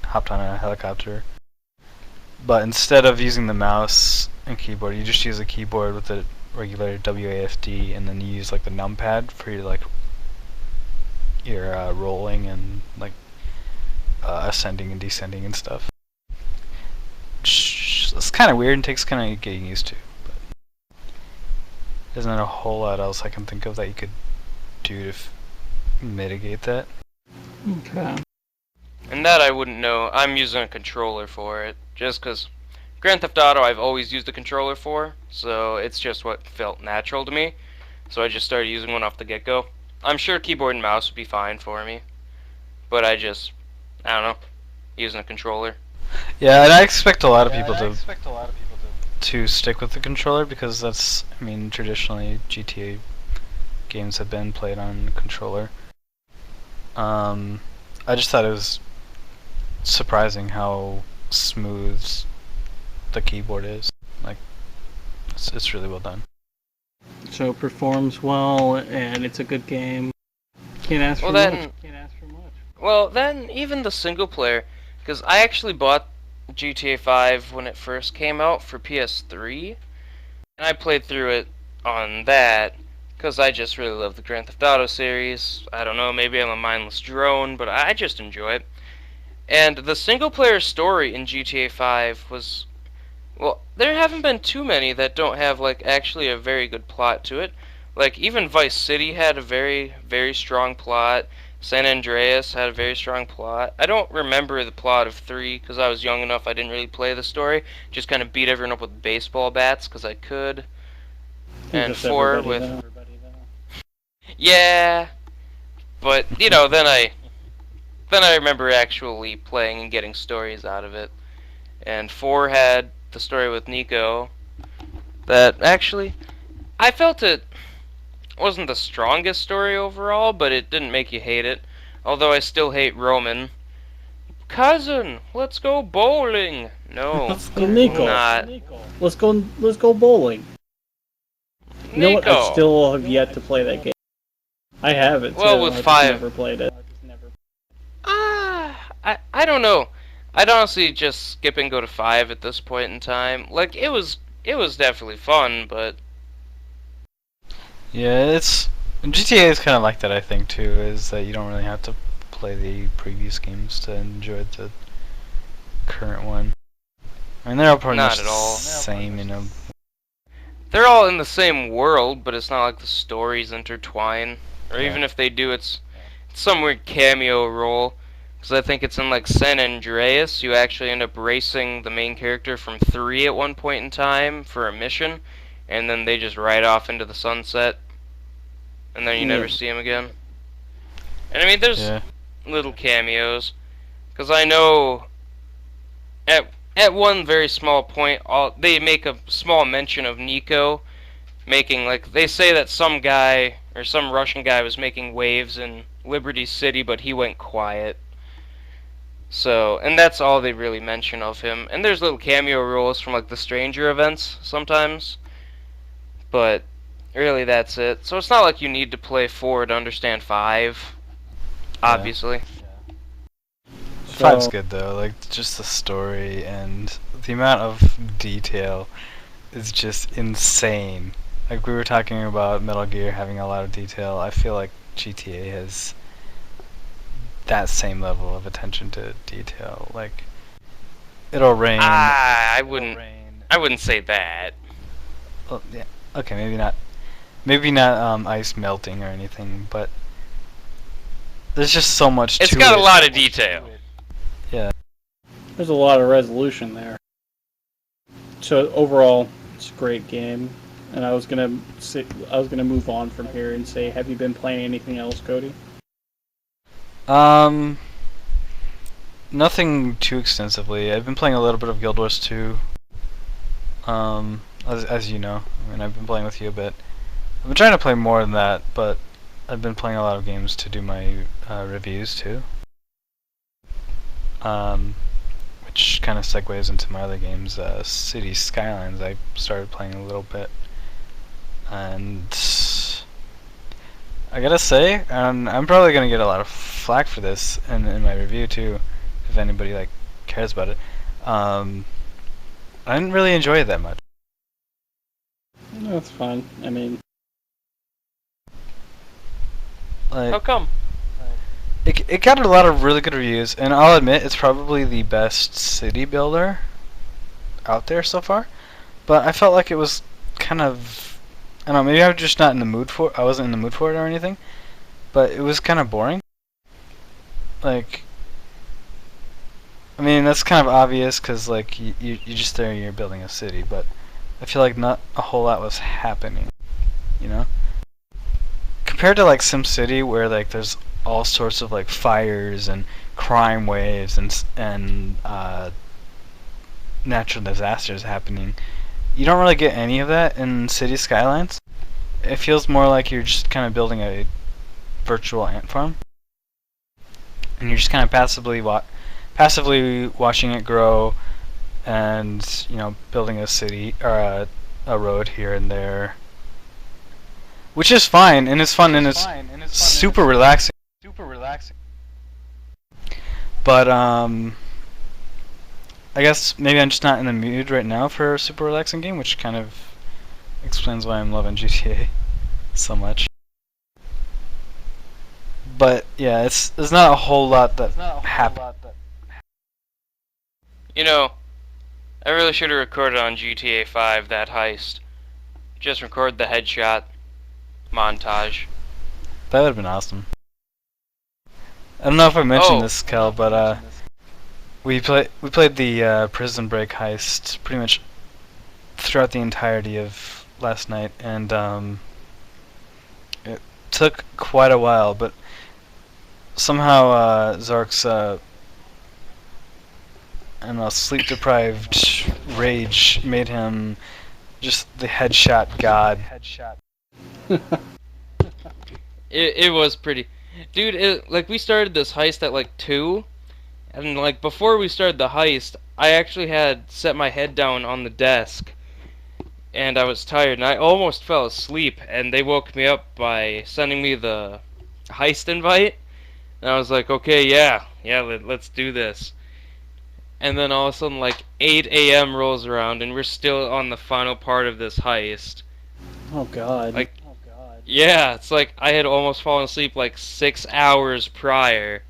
hopped on a helicopter. But instead of using the mouse and keyboard, you just use a keyboard with a regular WASD, and then you use like the numpad for your rolling and like ascending and descending and stuff. It's kind of weird and takes kind of getting used to. But isn't a whole lot else I can think of that you could do to mitigate that. Okay. And that I wouldn't know. I'm using a controller for it, just because Grand Theft Auto I've always used a controller for, so it's just what felt natural to me. So I just started using one off the get-go. I'm sure keyboard and mouse would be fine for me, but I don't know, using a controller. Yeah, and I expect a lot of people to stick with the controller because that's, I mean, traditionally GTA games have been played on controller. I just thought it was surprising how smooth the keyboard is. Like, it's really well done. So it performs well, and it's a good game. Can't ask for much. Well, then even the single player, because I actually bought GTA 5 when it first came out for PS3, and I played through it on that because I just really love the Grand Theft Auto series. I don't know, maybe I'm a mindless drone, but I just enjoy it. And the single player story in GTA 5 was, well, there haven't been too many that don't have like actually a very good plot to it. Like even Vice City had a very, very strong plot. San Andreas had a very strong plot. I don't remember the plot of 3 because I was young enough I didn't really play the story. Just kind of beat everyone up with baseball bats because I could. And 4 with... Yeah, But then I remember actually playing and getting stories out of it. And 4 had the story with Nico that actually I felt it wasn't the strongest story overall, but it didn't make you hate it. Although I still hate Roman. Cousin, let's go bowling. No, Hey, Nico. not Let's go bowling. You know what? I Nico. still have yet to play that game. I have it too. Well, with I just 5. never played it. I don't know. I'd honestly just skip and go to 5 at this point in time. Like it was definitely fun, but Yeah, it's GTA is kind of like that. I think too is that you don't really have to play the previous games to enjoy the current one. I mean, they're all pretty Not much at all. the same, you know. they're all in the same world, but it's not like the stories intertwine. Or Yeah. even if they do, it's some weird cameo role. Because I think it's in like San Andreas, you actually end up racing the main character from 3 at one point in time for a mission, and then they just ride off into the sunset, and then you never Yeah. see him again. And I mean, there's Yeah. little cameos, because I know at one very small point, they make a small mention of Nico making, like, they say that some guy or some Russian guy was making waves in Liberty City, but he went quiet. So, and that's all they really mention of him. And there's little cameo roles from like the Stranger events sometimes, but really that's it. So it's not like you need to play 4 to understand 5, obviously. Five's So, good though. Like just the story and the amount of detail is just insane. Like we were talking about Metal Gear having a lot of detail. I feel like GTA has that same level of attention to detail. Like it'll rain. I it'll wouldn't rain. I wouldn't say that. Well, yeah. Okay, maybe not. Maybe not ice melting or anything, but there's just so much It's to got it. a lot of detail. Yeah. there's a lot of resolution there. So overall, it's a great game. And I was gonna move on from here and say, have you been playing anything else, Cody? Nothing too extensively. I've been playing a little bit of Guild Wars 2. As you know, I mean, I've been playing with you a bit. I've been trying to play more than that, but I've been playing a lot of games to do my reviews too. Which kind of segues into my other games. City Skylines, I started playing a little bit, and I gotta say, I'm probably gonna get a lot of flack for this in my review too, if anybody like cares about it. I didn't really enjoy it that much. No, that's fine. I mean, Like, How come? it got a lot of really good reviews, and I'll admit it's probably the best city builder out there so far. But I felt like it was kind of, I don't know, maybe I was just not in the mood for. I wasn't in the mood for it or anything. But it was kind of boring. Like, I mean that's kind of obvious because like you just there and you're building a city, but I feel like not a whole lot was happening. You know. Compared to like SimCity, where like there's all sorts of like fires and crime waves and natural disasters happening, you don't really get any of that in City Skylines. It feels more like you're just kind of building a virtual ant farm, and you're just kind of passively watching it grow, and building a city or a road here and there. Which is fine, and it's fun, and it's super relaxing. But, I guess maybe I'm just not in the mood right now for a super relaxing game, which kind of explains why I'm loving GTA so much. But, yeah, there's not a whole lot that happened. You know, I really should have recorded on GTA 5 that heist. Just record the headshot montage. That would have been awesome. I don't know if I mentioned Oh. this, Kel, but we played the Prison Break heist pretty much throughout the entirety of last night, and it took quite a while, but somehow Zark's I don't know, sleep deprived rage made him just the headshot god. It was pretty, dude. Like we started this heist at like 2, and like before we started the heist, I actually had set my head down on the desk, and I was tired, and I almost fell asleep, and they woke me up by sending me the heist invite, and I was like, okay, yeah, let's do this. And then all of a sudden, like 8 a.m. rolls around, and we're still on the final part of this heist. Oh God. Like, yeah, it's like I had almost fallen asleep like 6 hours prior.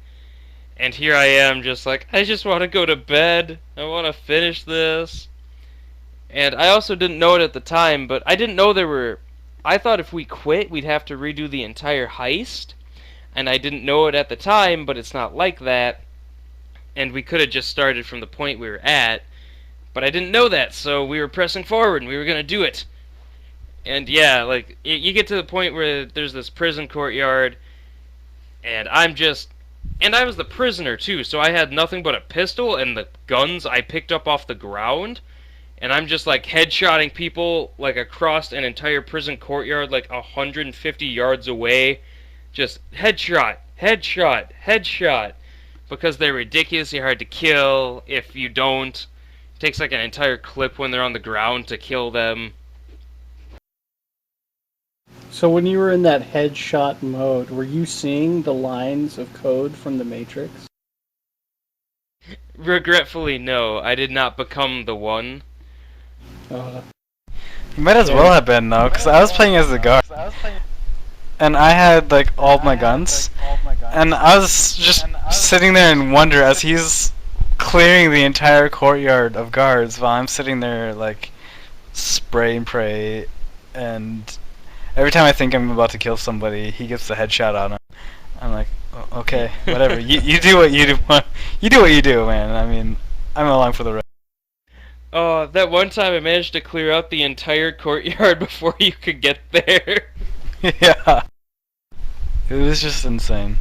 And here I am just like, I just want to go to bed. I want to finish this. And I also didn't know it at the time, but I didn't know there were... I thought if we quit, we'd have to redo the entire heist. And I didn't know it at the time, but it's not like that. And we could have just started from the point we were at. But I didn't know that, so we were pressing forward and we were going to do it. And yeah, like, you get to the point where there's this prison courtyard, and and I was the prisoner too, so I had nothing but a pistol and the guns I picked up off the ground, and I'm just like headshotting people like across an entire prison courtyard like 150 yards away. Just headshot, headshot, headshot. Because they're ridiculously hard to kill if you don't. It takes like an entire clip when they're on the ground to kill them. So when you were in that headshot mode, were you seeing the lines of code from the Matrix? Regretfully, no. I did not become the one. You might as well have been though, because I was playing as the guard, and I had like all my guns, and I was just sitting there in wonder as he's clearing the entire courtyard of guards while I'm sitting there like spray and pray, and every time I think I'm about to kill somebody, he gets the headshot on him. I'm like, okay, whatever. You do what you do. You do what you do, man. I mean, I'm along for the ride. Oh, that one time I managed to clear out the entire courtyard before you could get there. Yeah. It was just insane.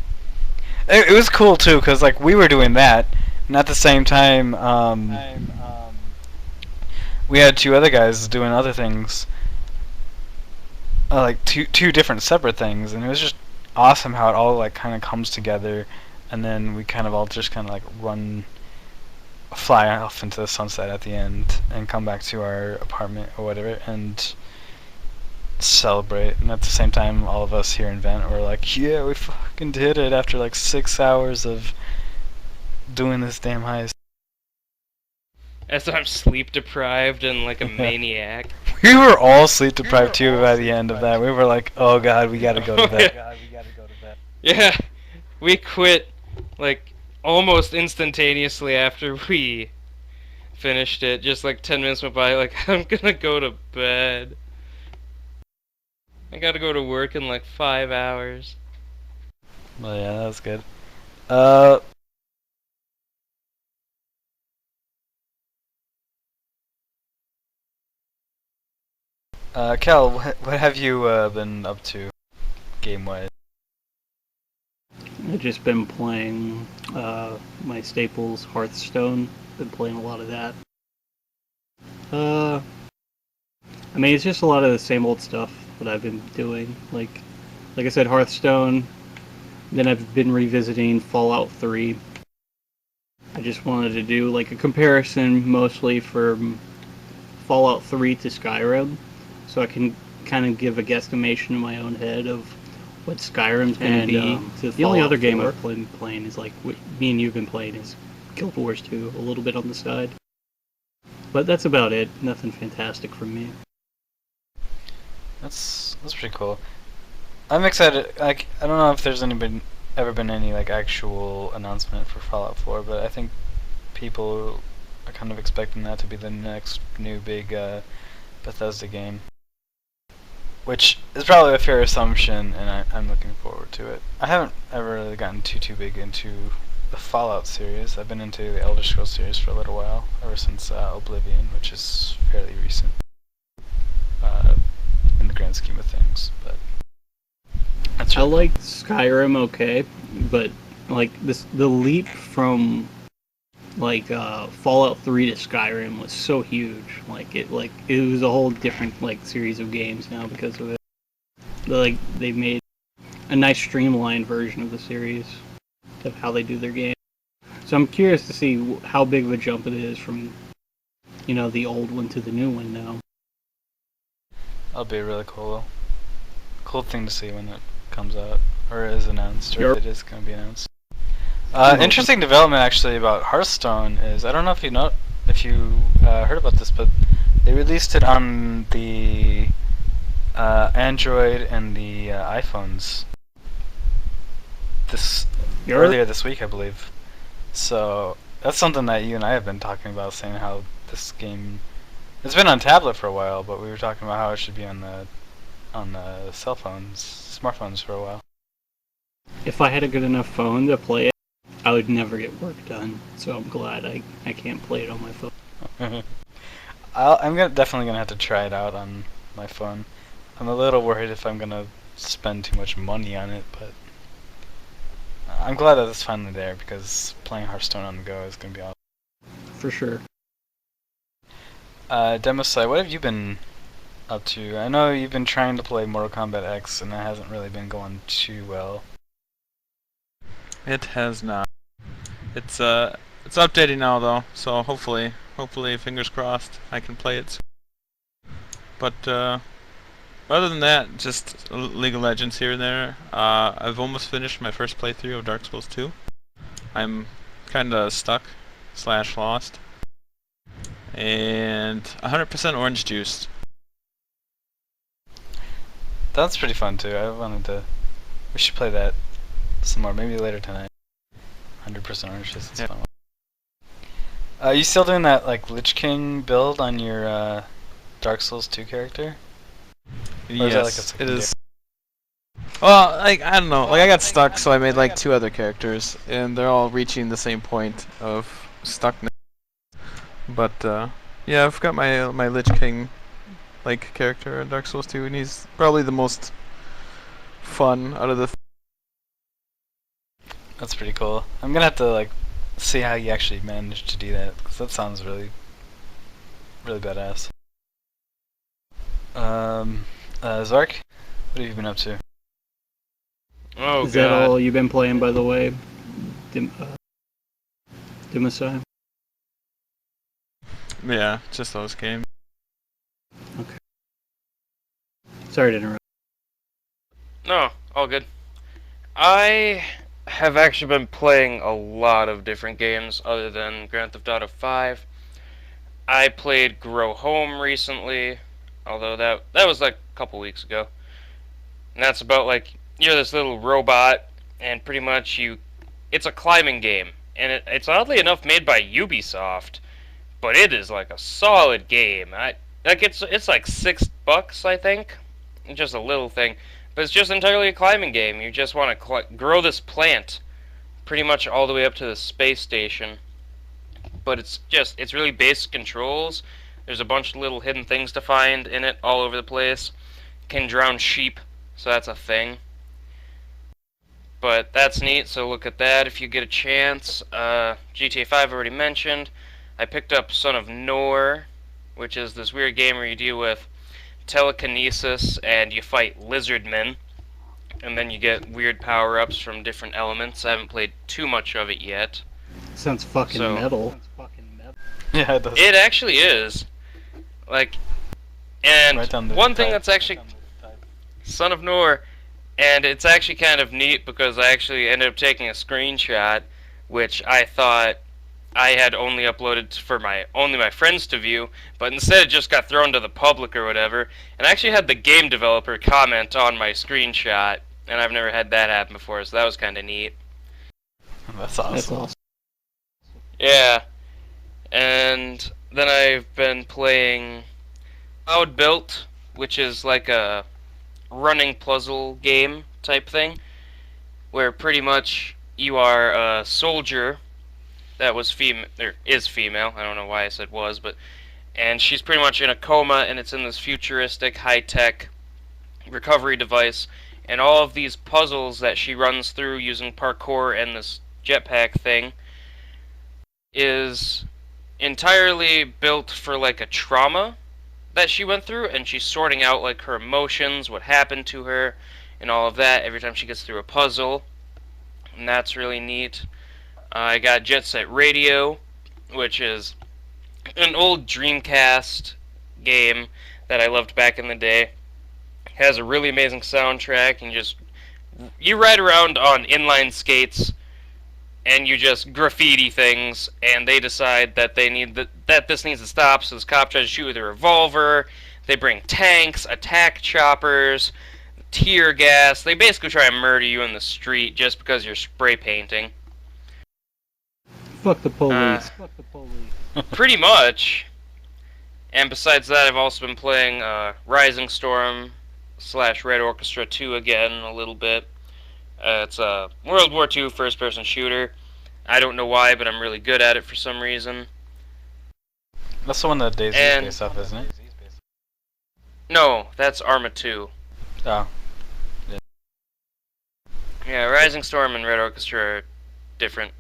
It was cool too, cause like we were doing that, and at the same time, we had 2 other guys doing other things, like two different separate things, and it was just awesome how it all like kind of comes together, and then we kind of all just kind of like fly off into the sunset at the end, and come back to our apartment or whatever, and celebrate. And at the same time, all of us here in Vent were like, yeah, we fucking did it after like 6 hours of doing this damn heist. As I'm sleep deprived and like a maniac. We were all sleep deprived too by the end of that. We were like, oh god, we gotta go to bed. Yeah, we quit like almost instantaneously after we finished it. Just like 10 minutes went by, like, I'm gonna go to bed. I gotta go to work in like 5 hours. Well, yeah, that was good. Cal, what have you been up to, game-wise? I've just been playing my staples, Hearthstone. Been playing a lot of that. I mean, it's just a lot of the same old stuff that I've been doing. Like I said, Hearthstone. Then I've been revisiting Fallout 3. I just wanted to do like a comparison, mostly from Fallout 3 to Skyrim, so I can kind of give a guesstimation in my own head of what Skyrim's going to be. The only other game I've been playing is like what me and you've been playing is Guild Wars 2, a little bit on the side. But that's about it. Nothing fantastic from me. That's pretty cool. I'm excited. Like, I don't know if there's ever been any like actual announcement for Fallout 4, but I think people are kind of expecting that to be the next new big Bethesda game, which is probably a fair assumption, and I'm looking forward to it. I haven't ever really gotten too big into the Fallout series. I've been into the Elder Scrolls series for a little while, ever since Oblivion, which is fairly recent in the grand scheme of things. But that's I like Skyrim okay, but like this the leap from like Fallout 3 to Skyrim was so huge. Like it was a whole different like series of games now because of it. They made a nice streamlined version of the series of how they do their game. So I'm curious to see how big of a jump it is from the old one to the new one now. That'll be really cool thing to see when it comes out or is announced, or Yep. if it is going to be announced. Interesting development actually about Hearthstone is I don't know if you heard about this, but they released it on the Android and the iPhones earlier this week, I believe. So that's something that you and I have been talking about, saying how this game it's been on tablet for a while, but we were talking about how it should be on the cell phones, smartphones for a while. If I had a good enough phone to play it, I would never get work done. So I'm glad I can't play it on my phone. Definitely gonna have to try it out on my phone. I'm a little worried if I'm gonna spend too much money on it, but I'm glad that it's finally there because playing Hearthstone on the go is gonna be awesome. For sure. Demosai, what have you been up to? I know you've been trying to play Mortal Kombat X, and that hasn't really been going too well. It has not. It's updating now though, so hopefully, fingers crossed, I can play it soon. But other than that, just League of Legends here and there. I've almost finished my first playthrough of Dark Souls 2. I'm kinda stuck / lost. And 100% orange juiced. That's pretty fun too. We should play that some more, maybe later tonight. 100% orange juice, it's fun. You still doing that like Lich King build on your Dark Souls 2 character? Or is that, like, a Yes, it secondary? is. Well, like, I don't know. Like, I got stuck, so I made like 2 other characters, and they're all reaching the same point of stuckness. But yeah, I've got my Lich King like character in Dark Souls 2, and he's probably the most fun out of the. That's pretty cool. I'm gonna have to like see how you actually managed to do that, because that sounds really, really badass. Zark, what have you been up to? Oh Is that god. all you've been playing, by the way? Demasai? Yeah, just those games. Sorry to interrupt. No, all good. I have actually been playing a lot of different games other than Grand Theft Auto 5. I played Grow Home recently, although that was like a couple weeks ago. And that's about like you're this little robot, and pretty much it's a climbing game, and it's oddly enough made by Ubisoft, but it is like a solid game. It's like $6, I think, just a little thing, but it's just entirely a climbing game. You just want to grow this plant, pretty much all the way up to the space station. But it's really basic controls. There's a bunch of little hidden things to find in it all over the place. Can drown sheep, so that's a thing. But that's neat, so look at that if you get a chance. GTA 5 already mentioned. I picked up Son of Nor, which is this weird game where you deal with telekinesis and you fight lizardmen. And then you get weird power-ups from different elements. I haven't played too much of it yet. Sounds fucking So- metal. Yeah, it does. It actually is. Like, and Right down the one thing type. that's actually Son of Nor, and it's actually kind of neat because I actually ended up taking a screenshot, which I thought I had only uploaded for only my friends to view, but instead it just got thrown to the public or whatever. And I actually had the game developer comment on my screenshot, and I've never had that happen before, so that was kind of neat. That's awesome. That's awesome. Yeah, and then I've been playing Cloud Built, which is like a running puzzle game type thing, where pretty much you are a soldier that was is female. I don't know why I said was, and she's pretty much in a coma, and it's in this futuristic high-tech recovery device, and all of these puzzles that she runs through using parkour and this jetpack thing is entirely built for like a trauma that she went through, and she's sorting out like her emotions, what happened to her, and all of that every time she gets through a puzzle, and that's really neat. I got Jet Set Radio, which is an old Dreamcast game that I loved back in the day. It has a really amazing soundtrack, and you ride around on inline skates and you just graffiti things, and they decide that that this needs to stop, so this cop tries to shoot with a revolver. They bring tanks, attack choppers, tear gas. They basically try and murder you in the street just because you're spray painting. Fuck the police. Fuck the police. Pretty much. And besides that, I've also been playing Rising Storm / Red Orchestra 2 again a little bit. It's a World War II first-person shooter. I don't know why, but I'm really good at it for some reason. That's the one that Daisy is based off, isn't it? No, that's Arma 2. Oh. Yeah, Rising Storm and Red Orchestra are different.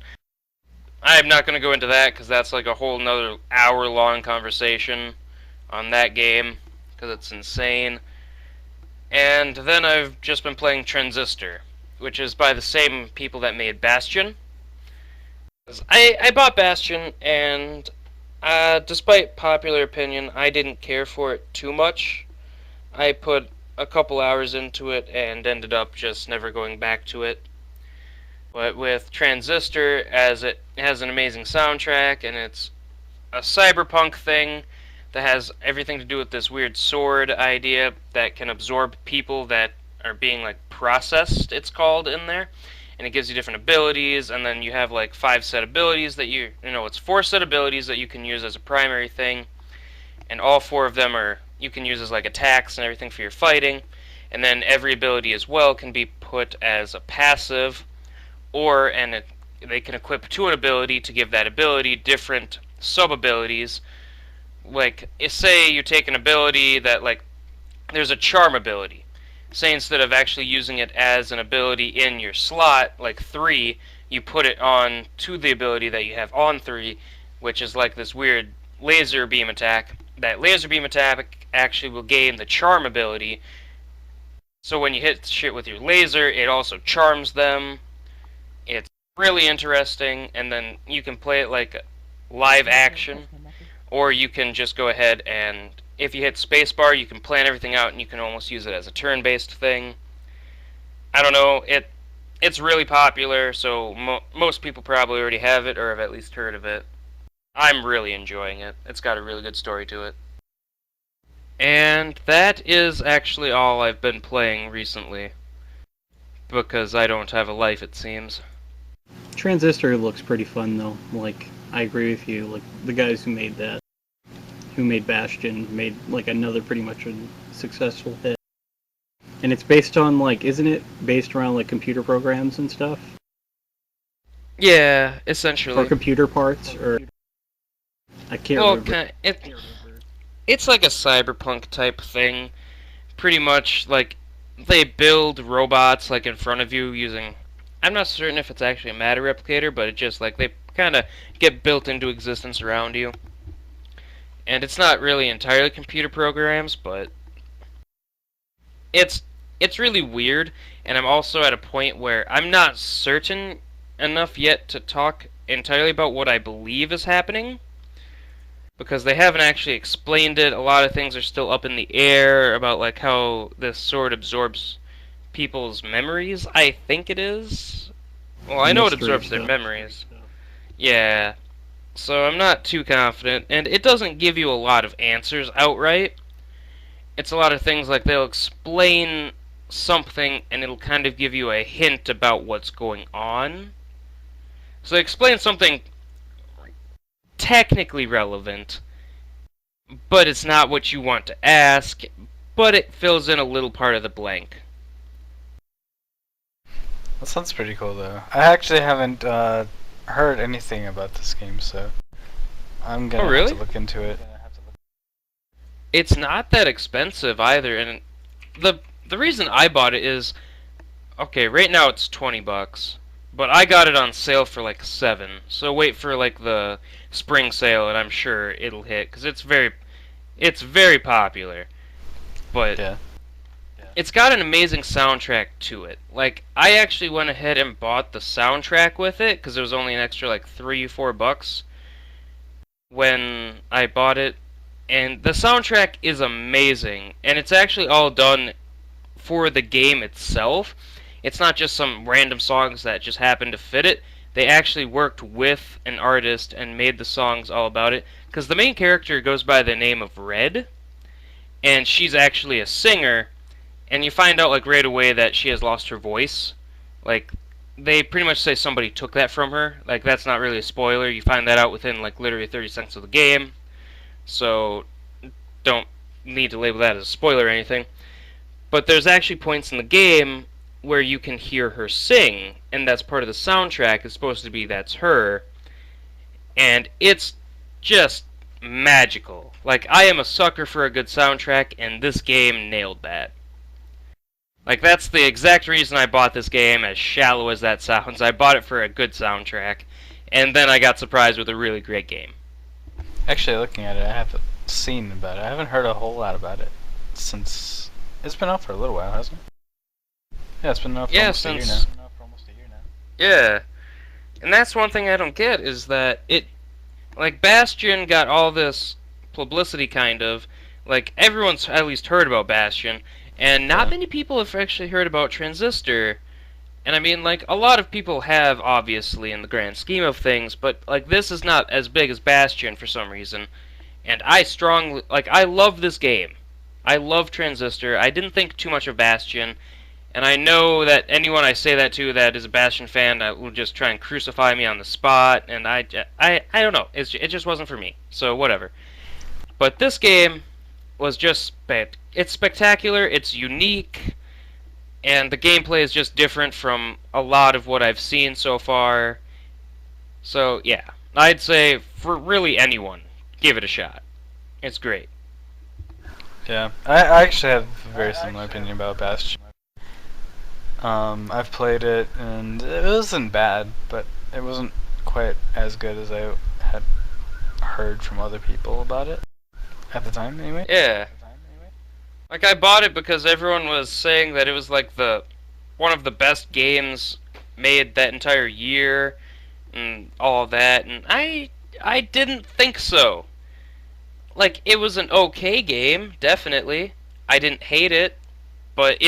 I'm not going to go into that because that's like a whole nother hour-long conversation on that game because it's insane. And then I've just been playing Transistor, which is by the same people that made Bastion. I bought Bastion, and despite popular opinion, I didn't care for it too much. I put a couple hours into it and ended up just never going back to it. But with Transistor, as it has an amazing soundtrack, and it's a cyberpunk thing that has everything to do with this weird sword idea that can absorb people that are being like processed, it's called, in there. And it gives you different abilities, and then you have like 5 set abilities that it's 4 set abilities that you can use as a primary thing, and all 4 of them you can use as like attacks and everything for your fighting, and then every ability as well can be put as a passive, they can equip to an ability to give that ability different sub-abilities. Like, say you take an ability that, like, there's a charm ability. Say instead of actually using it as an ability in your slot, like 3, you put it on to the ability that you have on 3, which is like this weird laser beam attack. That laser beam attack actually will gain the charm ability. So when you hit shit with your laser, it also charms them. It's really interesting, and then you can play it like live action, or you can just go ahead and, if you hit spacebar, you can plan everything out, and you can almost use it as a turn-based thing. I don't know, it's really popular, so most people probably already have it, or have at least heard of it. I'm really enjoying it. It's got a really good story to it. And that is actually all I've been playing recently, because I don't have a life, it seems. Transistor looks pretty fun, though. Like, I agree with you. Like, the guys who made Bastion, made, like, another pretty much a successful hit. And it's based on, like, isn't it based around, like, computer programs and stuff? Yeah, essentially. Or computer parts, or... I can't remember. It's like a cyberpunk type thing. Pretty much, like, they build robots, like, in front of you using... I'm not certain if it's actually a matter replicator, but it just, like, they kind of get built into existence around you. And it's not really entirely computer programs, but it's really weird, and I'm also at a point where I'm not certain enough yet to talk entirely about what I believe is happening, because they haven't actually explained it. A lot of things are still up in the air about, like, how this sword absorbs people's memories, I think it is. Well, I know it absorbs their memories. Yeah. So I'm not too confident, and it doesn't give you a lot of answers outright. It's a lot of things like they'll explain something, and it'll kind of give you a hint about what's going on. So they explain something technically relevant, but it's not what you want to ask, but it fills in a little part of the blank. That sounds pretty cool, though. I actually haven't heard anything about this game, so I'm gonna have to look into it. It's not that expensive either, and the reason I bought it is Okay, right now it's $20, but I got it on sale for like 7. So wait for like the spring sale, and I'm sure it'll hit because it's very popular. But Yeah. it's got an amazing soundtrack to it. Like I actually went ahead and bought the soundtrack with it because it was only an extra like $3-4 when I bought it, and the soundtrack is amazing, and it's actually all done for the game itself. It's not just some random songs that just happen to fit it. They actually worked with an artist and made the songs all about it. Because the main character goes by the name of Red, and she's actually a singer, and you find out like right away that she has lost her voice. Like they pretty much say somebody took that from her. Like that's not really a spoiler. You find that out within like literally 30 seconds of the game. So don't need to label that as a spoiler or anything. But there's actually points in the game where you can hear her sing, and that's part of the soundtrack. It's supposed to be that's her, and it's just magical. Like, I am a sucker for a good soundtrack, and this game nailed that. Like, that's the exact reason I bought this game, as shallow as that sounds. I bought it for a good soundtrack, and then I got surprised with a really great game. Actually, looking at it, I haven't seen about it. I haven't heard a whole lot about it since it's been out for a little while, hasn't it? Yeah, it's been out for almost a year now. Yeah, and that's one thing I don't get, is that like, Bastion got all this publicity, kind of. Like, everyone's at least heard about Bastion, and not many people have actually heard about Transistor. And I mean, like, a lot of people have, obviously, in the grand scheme of things, but, like, this is not as big as Bastion for some reason. And I strongly, like, I love this game. I love Transistor. I didn't think too much of Bastion, and I know that anyone I say that to that is a Bastion fan will just try and crucify me on the spot, and I don't know. It just wasn't for me, so whatever. But this game was just it's spectacular, it's unique, and the gameplay is just different from a lot of what I've seen so far. So yeah, I'd say for really anyone, give it a shot. It's great. Yeah, I actually have a very similar opinion about Bastion. I've played it, and it wasn't bad, but it wasn't quite as good as I had heard from other people about it at the time, anyway. Yeah. Like, I bought it because everyone was saying that it was like one of the best games made that entire year and all of that, and I didn't think so. Like, it was an okay game, definitely. I didn't hate it, but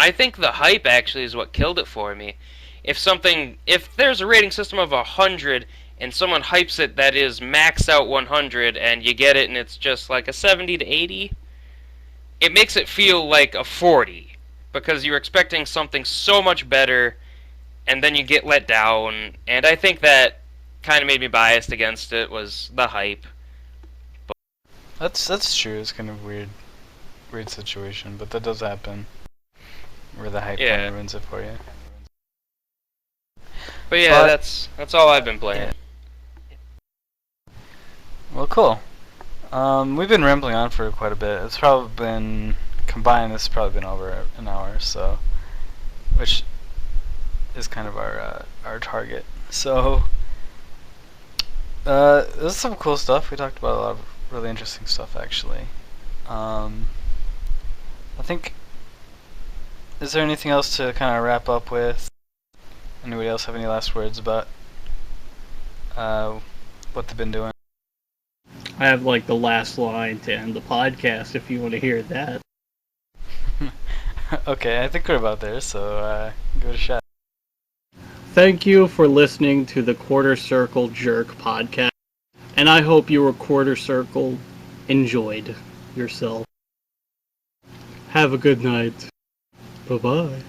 I think the hype actually is what killed it for me. If there's a rating system of 100 and someone hypes it that is max out 100 and you get it and it's just like a 70 to 80, it makes it feel like a 40 because you're expecting something so much better and then you get let down, and I think that kind of made me biased against it, was the hype. That's true. It's kind of weird situation, but that does happen. Where the hype kind of ruins it for you. But yeah, that's all I've been playing. Well, cool. We've been rambling on for quite a bit. It's probably been combined. It's probably been over an hour, so which is kind of our target. So this is some cool stuff. We talked about a lot of really interesting stuff, actually. I think. Is there anything else to kind of wrap up with? Anybody else have any last words about what they've been doing? I have like the last line to end the podcast if you want to hear that. Okay, I think we're about there, so give it a shot. Thank you for listening to the Quarter Circle Jerk podcast, and I hope your Quarter Circle enjoyed yourself. Have a good night. Bye-bye.